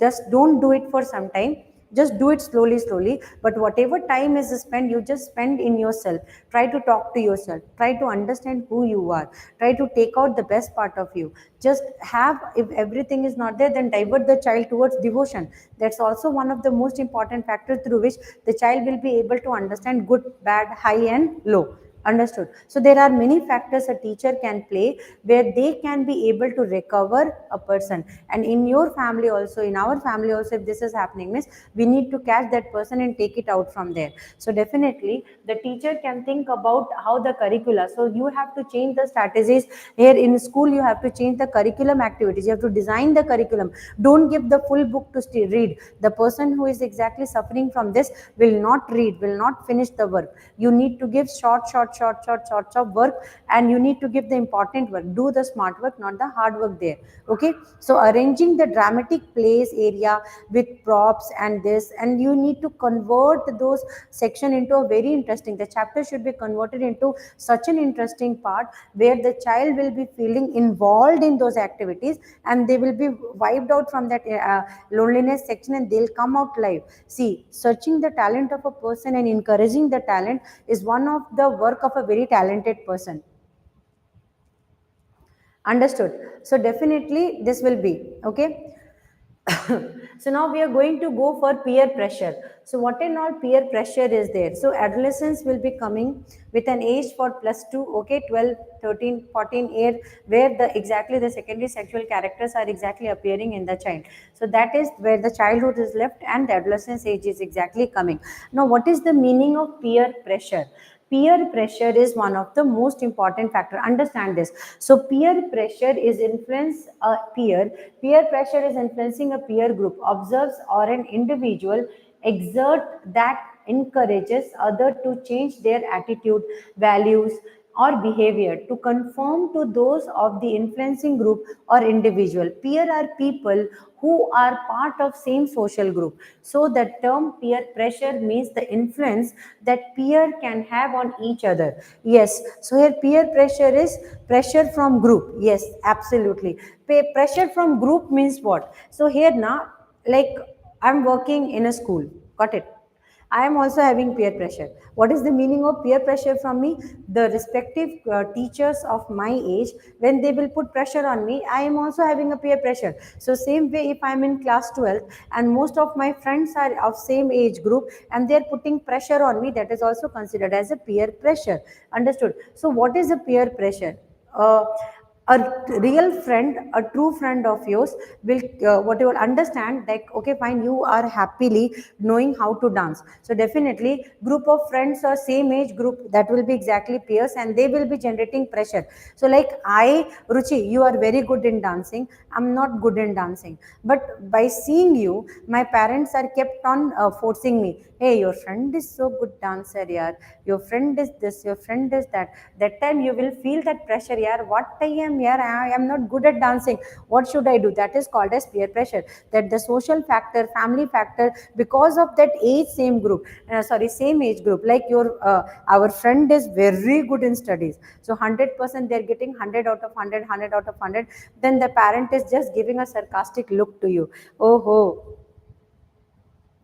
Just don't do it for some time, just do it slowly, but whatever time is spent, you just spend in yourself. Try to talk to yourself, try to understand who you are, try to take out the best part of you. Just have, if everything is not there, then divert the child towards devotion. That's also one of the most important factors through which the child will be able to understand good, bad, high and low. Understood? So there are many factors a teacher can play where they can be able to recover a person. And in your family also, in our family also, if this is happening, means we need to catch that person and take it out from there. So definitely the teacher can think about how the curricula, so you have to change the strategies. Here in school you have to change the curriculum activities, you have to design the curriculum. Don't give the full book to read. The person who is exactly suffering from this will not read, will not finish the work. You need to give short of work, and you need to give the important work. Do the smart work, not the hard work there. Okay. So arranging the dramatic plays area with props and this, and you need to convert those section into a very interesting, the chapter should be converted into such an interesting part where the child will be feeling involved in those activities, and they will be wiped out from that loneliness section, and they'll come out live. See, searching the talent of a person and encouraging the talent is one of the work of a very talented person. Understood? So definitely this will be okay. So now we are going to go for peer pressure. So what and all peer pressure is there? So adolescence will be coming with an age for +2, okay, 12, 13, 14 year, where the exactly the secondary sexual characters are exactly appearing in the child. So that is where the childhood is left and the adolescence age is exactly coming. Now what is the meaning of peer pressure? Peer pressure is one of the most important factor. Understand this. So peer pressure is influence a peer pressure is influencing a peer group, observes or an individual exert that encourages other to change their attitude, values, or behavior to conform to those of the influencing group or individual. Peer are people who are part of same social group. So the term peer pressure means the influence that peer can have on each other. Yes, so here peer pressure is pressure from group. Yes, absolutely. Pressure from group means what? So here now, like I'm working in a school, got it? I am also having peer pressure. What is the meaning of peer pressure from me? The respective teachers of my age, when they will put pressure on me, I am also having a peer pressure. So same way, if I am in class 12 and most of my friends are of same age group and they are putting pressure on me, that is also considered as a peer pressure. Understood? So what is a peer pressure? Uh, a real friend, a true friend of yours will what you will understand, like okay fine, you are happily knowing how to dance, so definitely group of friends or same age group, that will be exactly peers and they will be generating pressure. So like I, Ruchi, you are very good in dancing, I'm not good in dancing, but by seeing you my parents are kept on forcing me, hey your friend is so good dancer yaar, your friend is this, your friend is that. That time you will feel that pressure, yaar what I am, yaar I am not good at dancing, what should I do? That is called as peer pressure. That the social factor, family factor, because of that age same group, sorry same age group, like your our friend is very good in studies, so 100% they are getting 100 out of 100, 100 out of 100, then the parent is just giving a sarcastic look to you. Oh ho.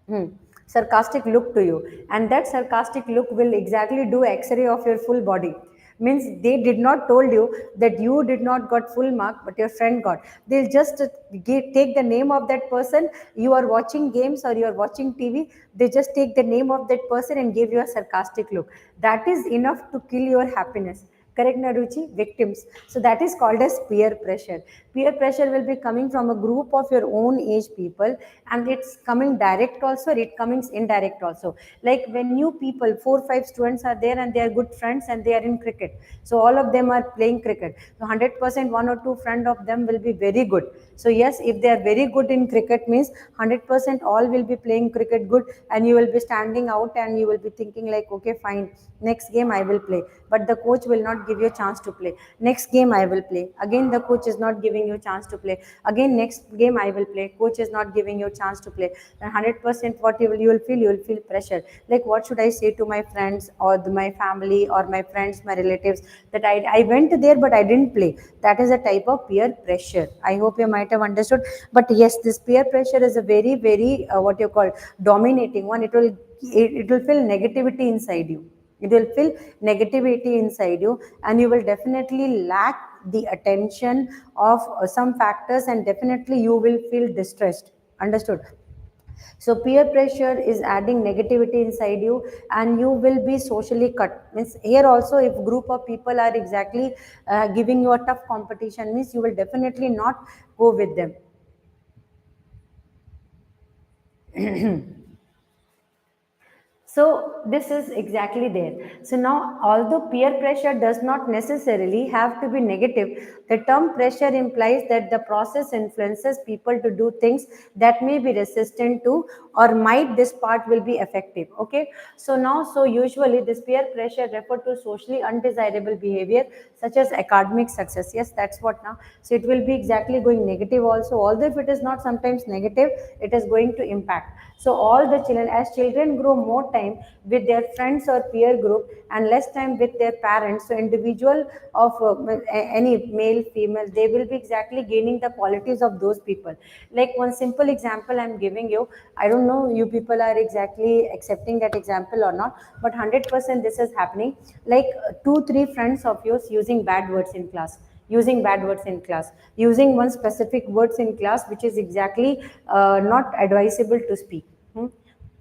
Hmm. Sarcastic look to you, and that sarcastic look will exactly do X-ray of your full body. Means they did not told you that you did not got full mark, but your friend got. They'll just take the name of that person. You are watching games or you are watching TV. They just take the name of that person and give you a sarcastic look. That is enough to kill your happiness. Correct, Naruchi? Victims. So that is called as peer pressure. Peer pressure will be coming from a group of your own age people, and it's coming direct also, it comes indirect also. Like when you people, 4 5 students are there and they are good friends and they are in cricket, so all of them are playing cricket, so 100% one or two friend of them will be very good. So yes, if they are very good in cricket means 100% all will be playing cricket good, and you will be standing out and you will be thinking like okay fine, next game I will play, but the coach will not give you a chance to play. Next game I will play, again the coach is not giving you a chance to play, again next game I will play, coach is not giving you a chance to play. And 100% what you will feel pressure, like what should I say to my friends or my family or my friends, my relatives, that I went there but I didn't play. That is a type of peer pressure. I hope you might have understood. But yes, this peer pressure is a very what you call dominating one. It will feel negativity inside you. It will feel negativity inside you, and you will definitely lack the attention of some factors, and definitely you will feel distressed. Understood? So peer pressure is adding negativity inside you, and you will be socially cut. Means here also, if group of people are exactly giving you a tough competition, means you will definitely not go with them. So this is exactly there. So now, although peer pressure does not necessarily have to be negative, the term pressure implies that the process influences people to do things that may be resistant to, or might this part will be effective. Okay. So now, so usually this peer pressure refer to socially undesirable behavior such as academic success. Yes, that's what now. So it will be exactly going negative also. Although if it is not sometimes negative, it is going to impact. So all the children, as children grow more time with their friends or peer group and less time with their parents, so individual of any male, female, they will be exactly gaining the qualities of those people. Like one simple example I'm giving you, I don't know you people are exactly accepting that example or not, but 100% this is happening. Like two, three friends of yours using bad words in class, using bad words in class, using one specific words in class which is exactly not advisable to speak. Hmm?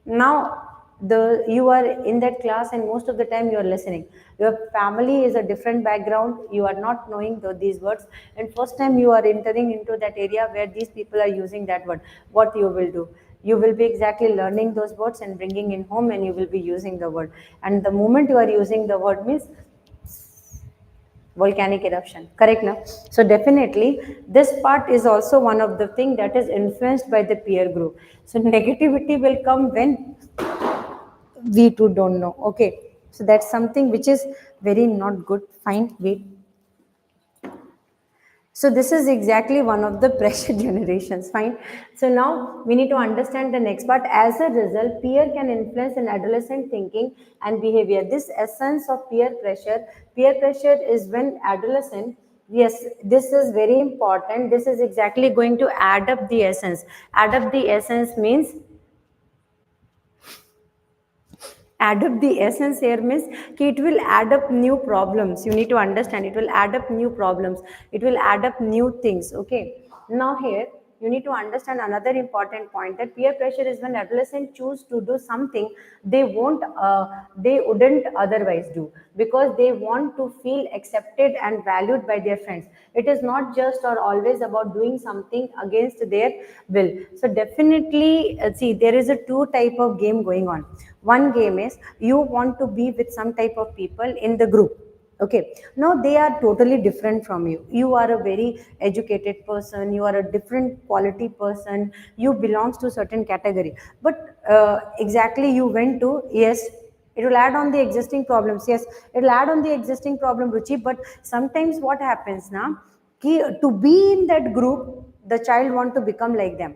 Now the you are in that class and most of the time you are listening. Your family is a different background, you are not knowing these words, and first time you are entering into that area where these people are using that word. What you will do? You will be exactly learning those words and bringing in home, and you will be using the word. And the moment you are using the word means volcanic eruption, correct now? So definitely this part is also one of the thing that is influenced by the peer group. So negativity will come when we too don't know. Okay, So that's something which is very not good. Fine, wait. So this is exactly one of the pressure generations. Fine. So now we need to understand the next part. As a result, peer can influence an adolescent thinking and behavior. This essence of peer pressure. Peer pressure is when adolescent. Yes, this is very important. This is exactly going to add up the essence. Add up the essence means add up the essence here means कि it will add up new problems. You need to understand, it will add up new problems, it will add up new things. Okay, now here you need to understand another important point, that peer pressure is when adolescents choose to do something they wouldn't otherwise do, because they want to feel accepted and valued by their friends. It is not just or always about doing something against their will. So definitely, see, there is a two type of game going on. One game is you want to be with some type of people in the group. Okay, now they are totally different from you. You are a very educated person, you are a different quality person, you belongs to certain category, but exactly you went to, yes, it will add on the existing problems. Yes, it will add on the existing problem, Ruchi. But sometimes what happens now, to be in that group, the child want to become like them.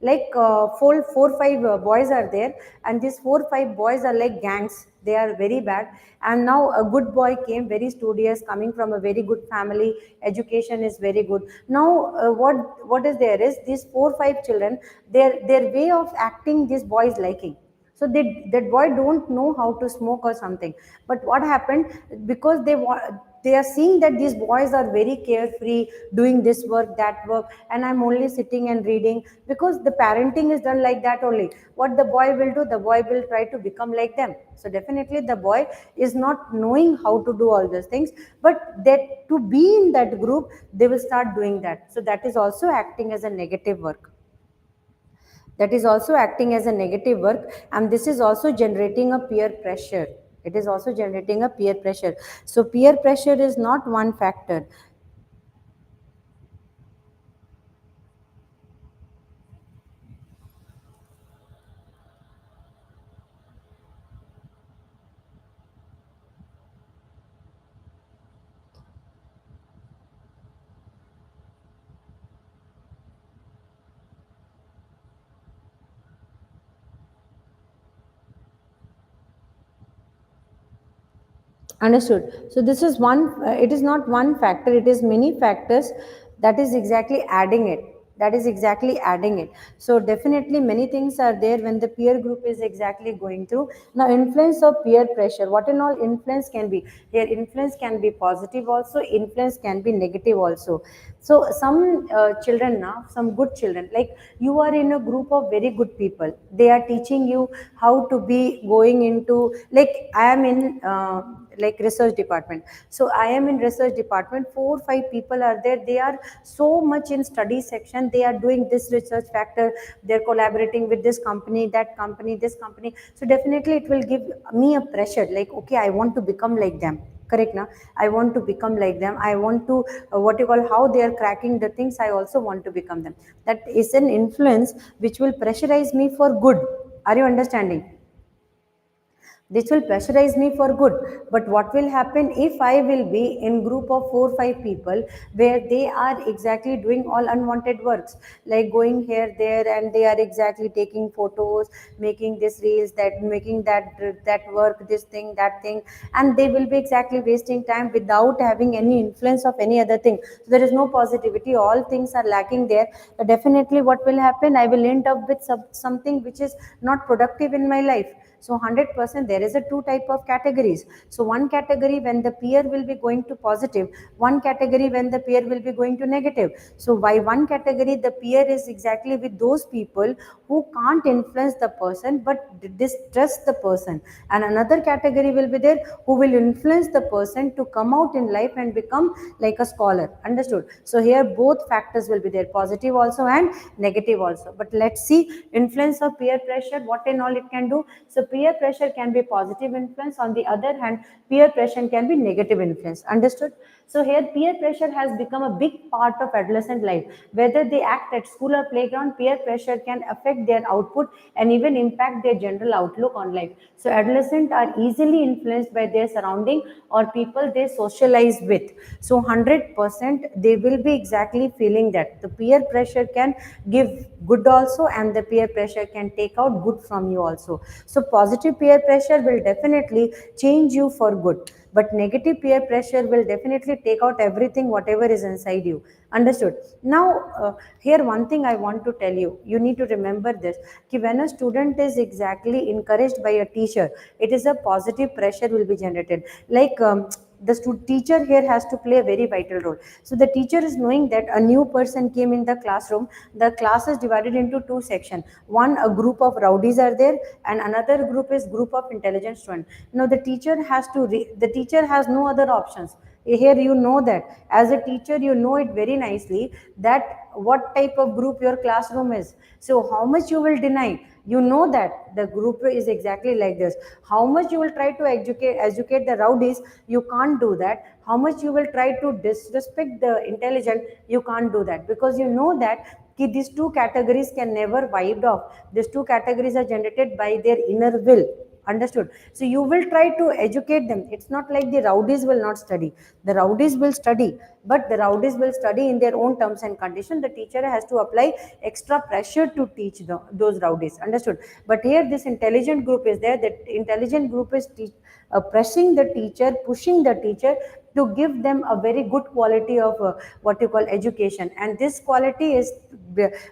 Like four five boys are there, and these four five boys are like gangs, they are very bad. And now a good boy came, very studious, coming from a very good family, education is very good. Now what is there is these four five children, their way of acting, this boy is liking. So that boy don't know how to smoke or something. But what happened, because they are seeing that these boys are very carefree, doing this work, that work, and I'm only sitting and reading, because the parenting is done like that only. What the boy will do, the boy will try to become like them. So definitely the boy is not knowing how to do all those things, but that to be in that group, they will start doing that. So that is also acting as a negative work, that is also acting as a negative work, and this is also generating a peer pressure. It is also generating a peer pressure. So peer pressure is not one factor. Understood. So this is one, it is not one factor, it is many factors that is exactly adding it. That is exactly adding it. So definitely many things are there when the peer group is exactly going through. Now influence of peer pressure, what and all influence can be? Here influence can be positive also, influence can be negative also. So some children now, some good children, like you are in a group of very good people. They are teaching you how to be going into, like I am in like research department. So I am in research department, four five people are there, they are so much in study section, they are doing this research factor, they're collaborating with this company, that company, this company. So definitely it will give me a pressure, like okay, I want to become like them. Correct now, I want to become like them, I want to what you call, how they are cracking the things, I also want to become them. That is an influence which will pressurize me for good. Are you understanding? This will pressurize me for good. But what will happen if I will be in group of four five people where they are exactly doing all unwanted works, like going here there, and they are exactly taking photos, making this reels, that making that work, this thing, that thing, and they will be exactly wasting time without having any influence of any other thing. So there is no positivity, all things are lacking there. Definitely what will happen, I will end up with something which is not productive in my life. So 100% there is a two type of categories. So one category when the peer will be going to positive, one category when the peer will be going to negative. So by one category, the peer is exactly with those people who can't influence the person but distrust the person, and another category will be there who will influence the person to come out in life and become like a scholar. Understood? So here both factors will be there, positive also and negative also. But let's see influence of peer pressure, what and all it can do. So peer pressure can be positive influence, on the other hand peer pressure can be negative influence. Understood? So here peer pressure has become a big part of adolescent life. Whether they act at school or playground, peer pressure can affect their output and even impact their general outlook on life. So adolescents are easily influenced by their surrounding or people they socialize with. So 100% they will be exactly feeling that the peer pressure can give good also, and the peer pressure can take out good from you also. So positive peer pressure will definitely change you for good, but negative peer pressure will definitely take out everything whatever is inside you. Understood? Now here one thing I want to tell you, you need to remember this, कि when a student is exactly encouraged by a teacher, it is a positive pressure will be generated. Like the teacher here has to play a very vital role. So the teacher is knowing that a new person came in the classroom. The class is divided into two sections. One, a group of rowdies are there, and another group is group of intelligent students. Now the teacher has to the teacher has no other options. Here you know that as a teacher you know it very nicely that what type of group your classroom is. So how much you will deny, you know that the group is exactly like this. How much you will try to educate the rowdies, you can't do that. How much you will try to disrespect the intelligent, you can't do that, because you know that these two categories can never wiped off. These two categories are generated by their inner will. Understood? So you will try to educate them. It's not like the rowdies will not study. The rowdies will study, but the rowdies will study in their own terms and conditions. The teacher has to apply extra pressure to teach those rowdies. Understood? But here this intelligent group is there. That intelligent group is pressing the teacher, pushing the teacher to give them a very good quality of what you call education, and this quality is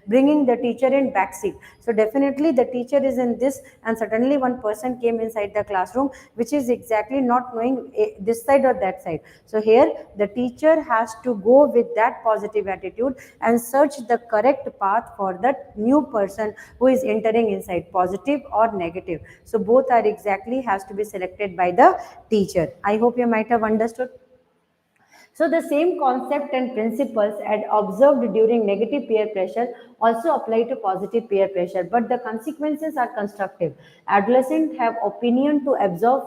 bringing the teacher in backseat. So definitely the teacher is in this, and suddenly one person came inside the classroom which is exactly not knowing this side or that side. So here the teacher has to go with that positive attitude and search the correct path for that new person who is entering inside, positive or negative. So both are exactly has to be selected by the teacher. I hope you might have understood. So the same concept and principles had observed during negative peer pressure also apply to positive peer pressure, but the consequences are constructive. Adolescents have opinion to absorb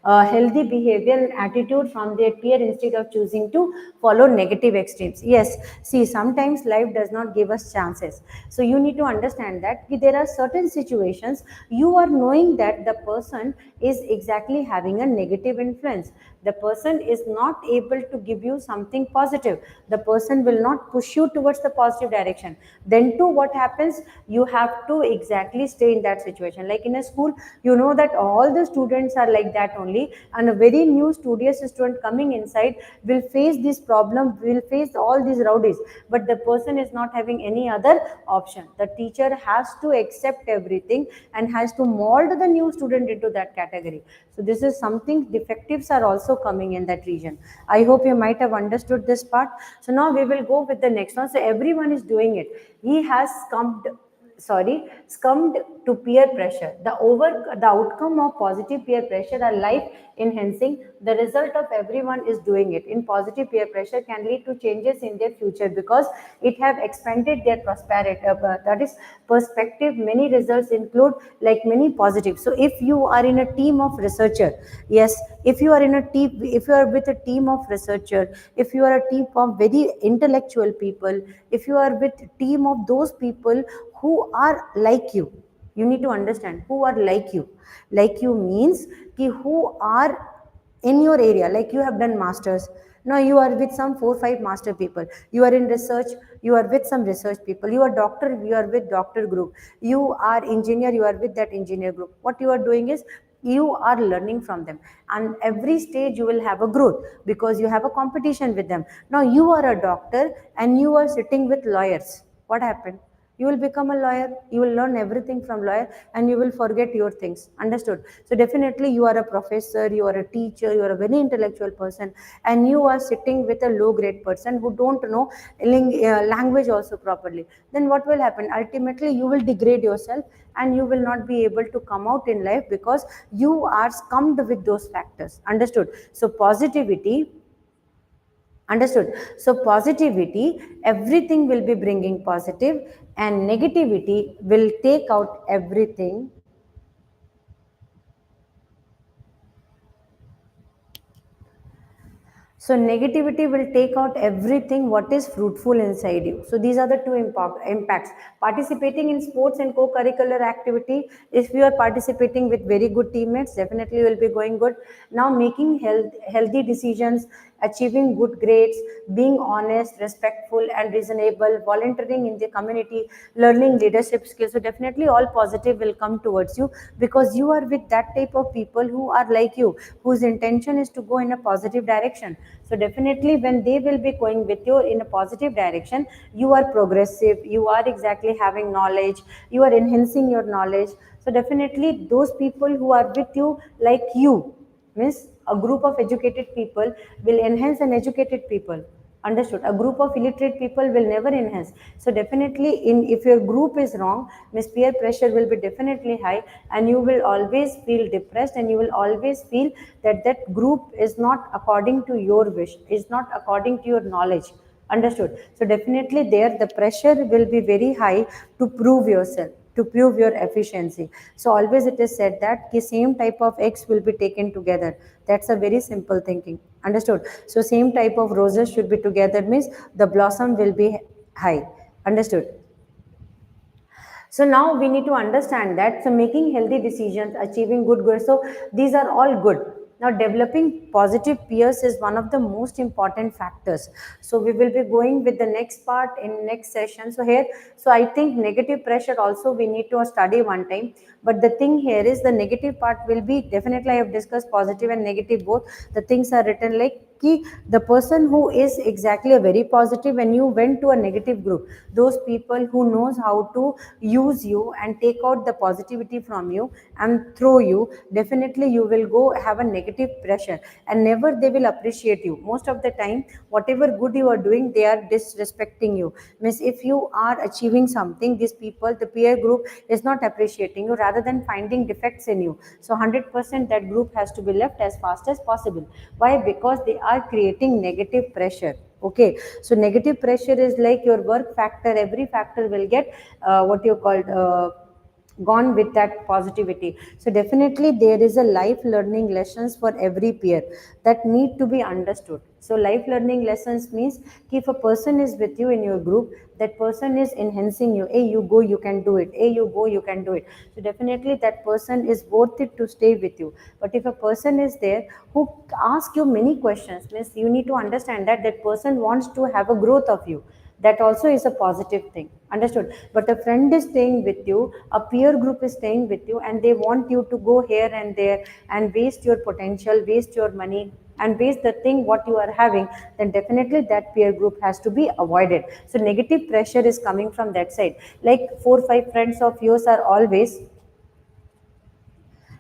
healthy behavior and attitude from their peer instead of choosing to follow negative extremes. Yes, see, sometimes life does not give us chances. So you need to understand that there are certain situations you are knowing that the person is exactly having a negative influence. The person is not able to give you something positive. The person will not push you towards the positive direction. Then too what happens, you have to exactly stay in that situation. Like in a school, you know that all the students are like that only, and a very new studious student coming inside will face this problem, will face all these rowdies, but the person is not having any other option. The teacher has to accept everything and has to mold the new student into that category. So this is something, defectives are also coming in that region. I hope you might have understood this part. So now we will go with the next one. So everyone is doing it. He has succumbed to peer pressure. The outcome of positive peer pressure are life enhancing. The result of everyone is doing it in positive peer pressure can lead to changes in their future because it have expanded their prosperity, that is perspective. Many results include like many positive. So if you are in a team of researcher, yes, if you are in a team, if you are with a team of researcher, if you are a team of very intellectual people, if you are with team of those people who are like you need to understand who are like you. Like you means ki who are in your area, like you have done masters. Now you are with some 4 5 master people. You are in research, you are with some research people. You are doctor, you are with doctor group. You are engineer, you are with that engineer group. What you are doing is you are learning from them, and every stage you will have a growth because you have a competition with them. Now you are a doctor and you are sitting with lawyers. What happened? You will become a lawyer, you will learn everything from lawyer, and you will forget your things. Understood? So definitely you are a professor, you are a teacher, you are a very intellectual person, and you are sitting with a low grade person who don't know language also properly. Then what will happen? Ultimately you will degrade yourself and you will not be able to come out in life because you are scummed with those factors. Understood? So positivity. Understood? So positivity, everything will be bringing positive, and negativity will take out everything. So negativity will take out everything what is fruitful inside you. So these are the two impacts. Participating in sports and co-curricular activity, if you are participating with very good teammates, definitely you will be going good. Now making healthy decisions, achieving good grades, being honest, respectful and reasonable, volunteering in the community, learning leadership skills. So definitely all positive will come towards you, because you are with that type of people who are like you, whose intention is to go in a positive direction. So definitely when they will be going with you in a positive direction, you are progressive, you are exactly having knowledge, you are enhancing your knowledge. So definitely those people who are with you like you, means a group of educated people will enhance an educated people. Understood? A group of illiterate people will never enhance. So definitely in, if your group is wrong, means peer pressure will be definitely high, and you will always feel depressed, and you will always feel that that group is not according to your wish, is not according to your knowledge. Understood? So definitely there the pressure will be very high to prove yourself, to prove your efficiency. So always it is said that the same type of eggs will be taken together. That's a very simple thinking. Understood? So same type of roses should be together, means the blossom will be high. Understood? So now we need to understand that, so making healthy decisions, achieving good goals, so these are all good. Now developing positive peers is one of the most important factors. So we will be going with the next part in next session. So here, so I think negative pressure also we need to study one time. But the thing here is the negative part will be, definitely I have discussed positive and negative both. The things are written like ki the person who is exactly a very positive, when you went to a negative group, those people who knows how to use you and take out the positivity from you and throw you, definitely you will go have a negative pressure, and never they will appreciate you. Most of the time whatever good you are doing, they are disrespecting you. Means if you are achieving something, these people, the peer group is not appreciating you, rather than finding defects in you. So 100% that group has to be left as fast as possible. Why? Because they are creating negative pressure. Okay, so negative pressure is like your work factor, every factor will get what you called gone with that positivity. So definitely there is a life learning lessons for every peer that need to be understood. So life learning lessons means if a person is with you in your group, that person is enhancing you. Hey, you go, you can do it. Hey, you go, you can do it. So definitely that person is worth it to stay with you. But if a person is there who asks you many questions, means you need to understand that that person wants to have a growth of you. That also is a positive thing. Understood? But a friend is staying with you, a peer group is staying with you, and they want you to go here and there and waste your potential, waste your money, and waste the thing what you are having, then definitely that peer group has to be avoided. So negative pressure is coming from that side. Like 4 5 friends of yours are always.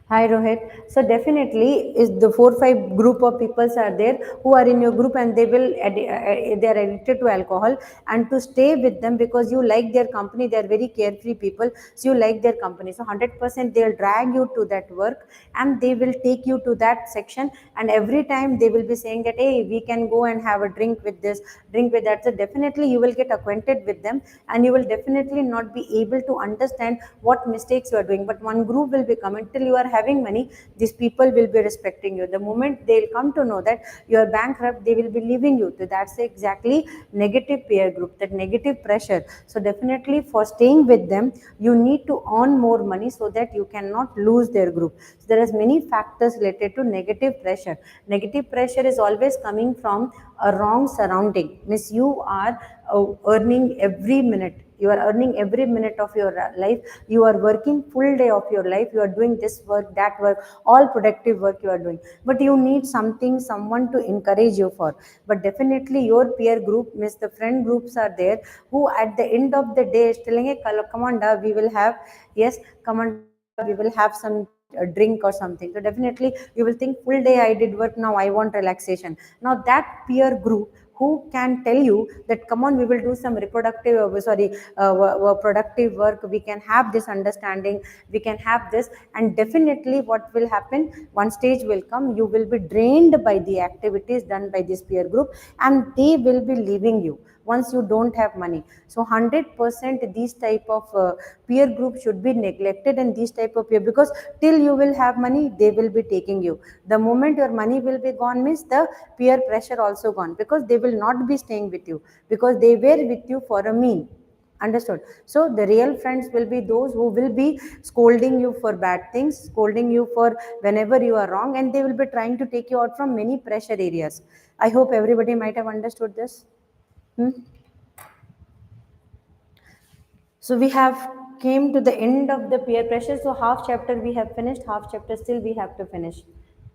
Hi Rohit. So definitely is the 4 5 group of peoples are there who are in your group, and they will they are addicted to alcohol, and to stay with them because you like their company, they are very carefree people, so you like their company. So 100% they'll drag you to that work, and they will take you to that section, and every time they will be saying that hey, we can go and have a drink with this, drink with that. So definitely you will get acquainted with them, and you will definitely not be able to understand what mistakes you are doing. But one group will become, until you are having money, these people will be respecting you. The moment they'll come to know that you are bankrupt, they will be leaving you. So that's exactly negative peer group, that negative pressure. So definitely for staying with them, you need to earn more money so that you cannot lose their group. So there is many factors related to negative pressure. Negative pressure is always coming from a wrong surrounding. Means you are earning every minute, you are earning every minute of your life, you are working full day of your life, you are doing this work, that work, all productive work you are doing, but you need something, someone to encourage you for. But definitely your peer group, means the friend groups are there, who at the end of the day is telling, hey, come on da, we will have, yes, come on da, we will have some drink or something. So definitely you will think, full day I did work, now I want relaxation. Now that peer group who can tell you that come on, we will do some reproductive productive work, we can have this understanding, we can have this, and definitely what will happen, one stage will come, you will be drained by the activities done by this peer group, and they will be leaving you. once you don't have money. So 100% these type of peer group should be neglected, and these type of peer, because till you will have money they will be taking you. The moment your money will be gone means the peer pressure also gone, because they will not be staying with you, because they were with you for a mean. Understood? So the real friends will be those who will be scolding you for bad things, scolding you for whenever you are wrong, and they will be trying to take you out from many pressure areas. I hope everybody might have understood this. Hmm? So we have came to the end of the peer pressure. So half chapter we have finished, half chapter still we have to finish.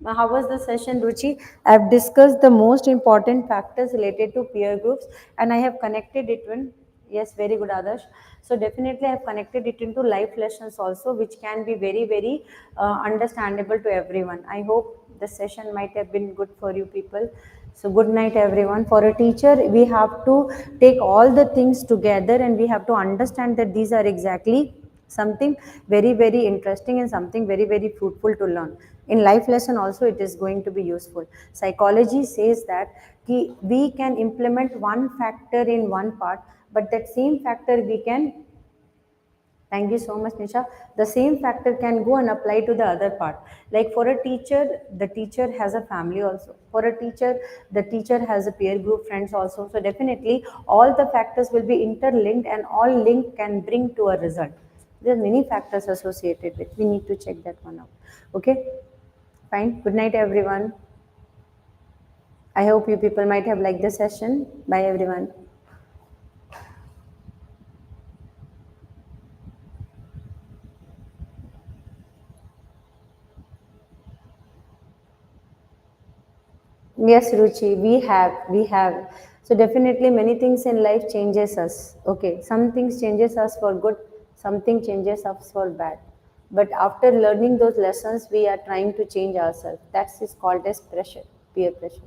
Now, how was the session, Ruchi? I've discussed the most important factors related to peer groups, and I have connected it when, yes, very good, Adarsh. So definitely I have connected it into life lessons also, which can be very, very understandable to everyone. I hope the session might have been good for you people. So good night everyone. For a teacher, we have to take all the things together, and we have to understand that these are exactly something very, very interesting and something very, very fruitful to learn. In life lesson also it is going to be useful. Psychology says that we can implement one factor in one part, but that same factor we can, thank you so much, Nisha. The same factor can go and apply to the other part. Like for a teacher, the teacher has a family also. For a teacher, the teacher has a peer group friends also. So definitely all the factors will be interlinked, and all link can bring to a result. There are many factors associated with. We need to check that one out. Okay, fine. Good night, everyone. I hope you people might have liked the session. Bye, everyone. Yes, Ruchi, we have. So definitely many things in life changes us. Okay, some things changes us for good, something changes us for bad. But after learning those lessons, we are trying to change ourselves. That's is called as pressure, peer pressure.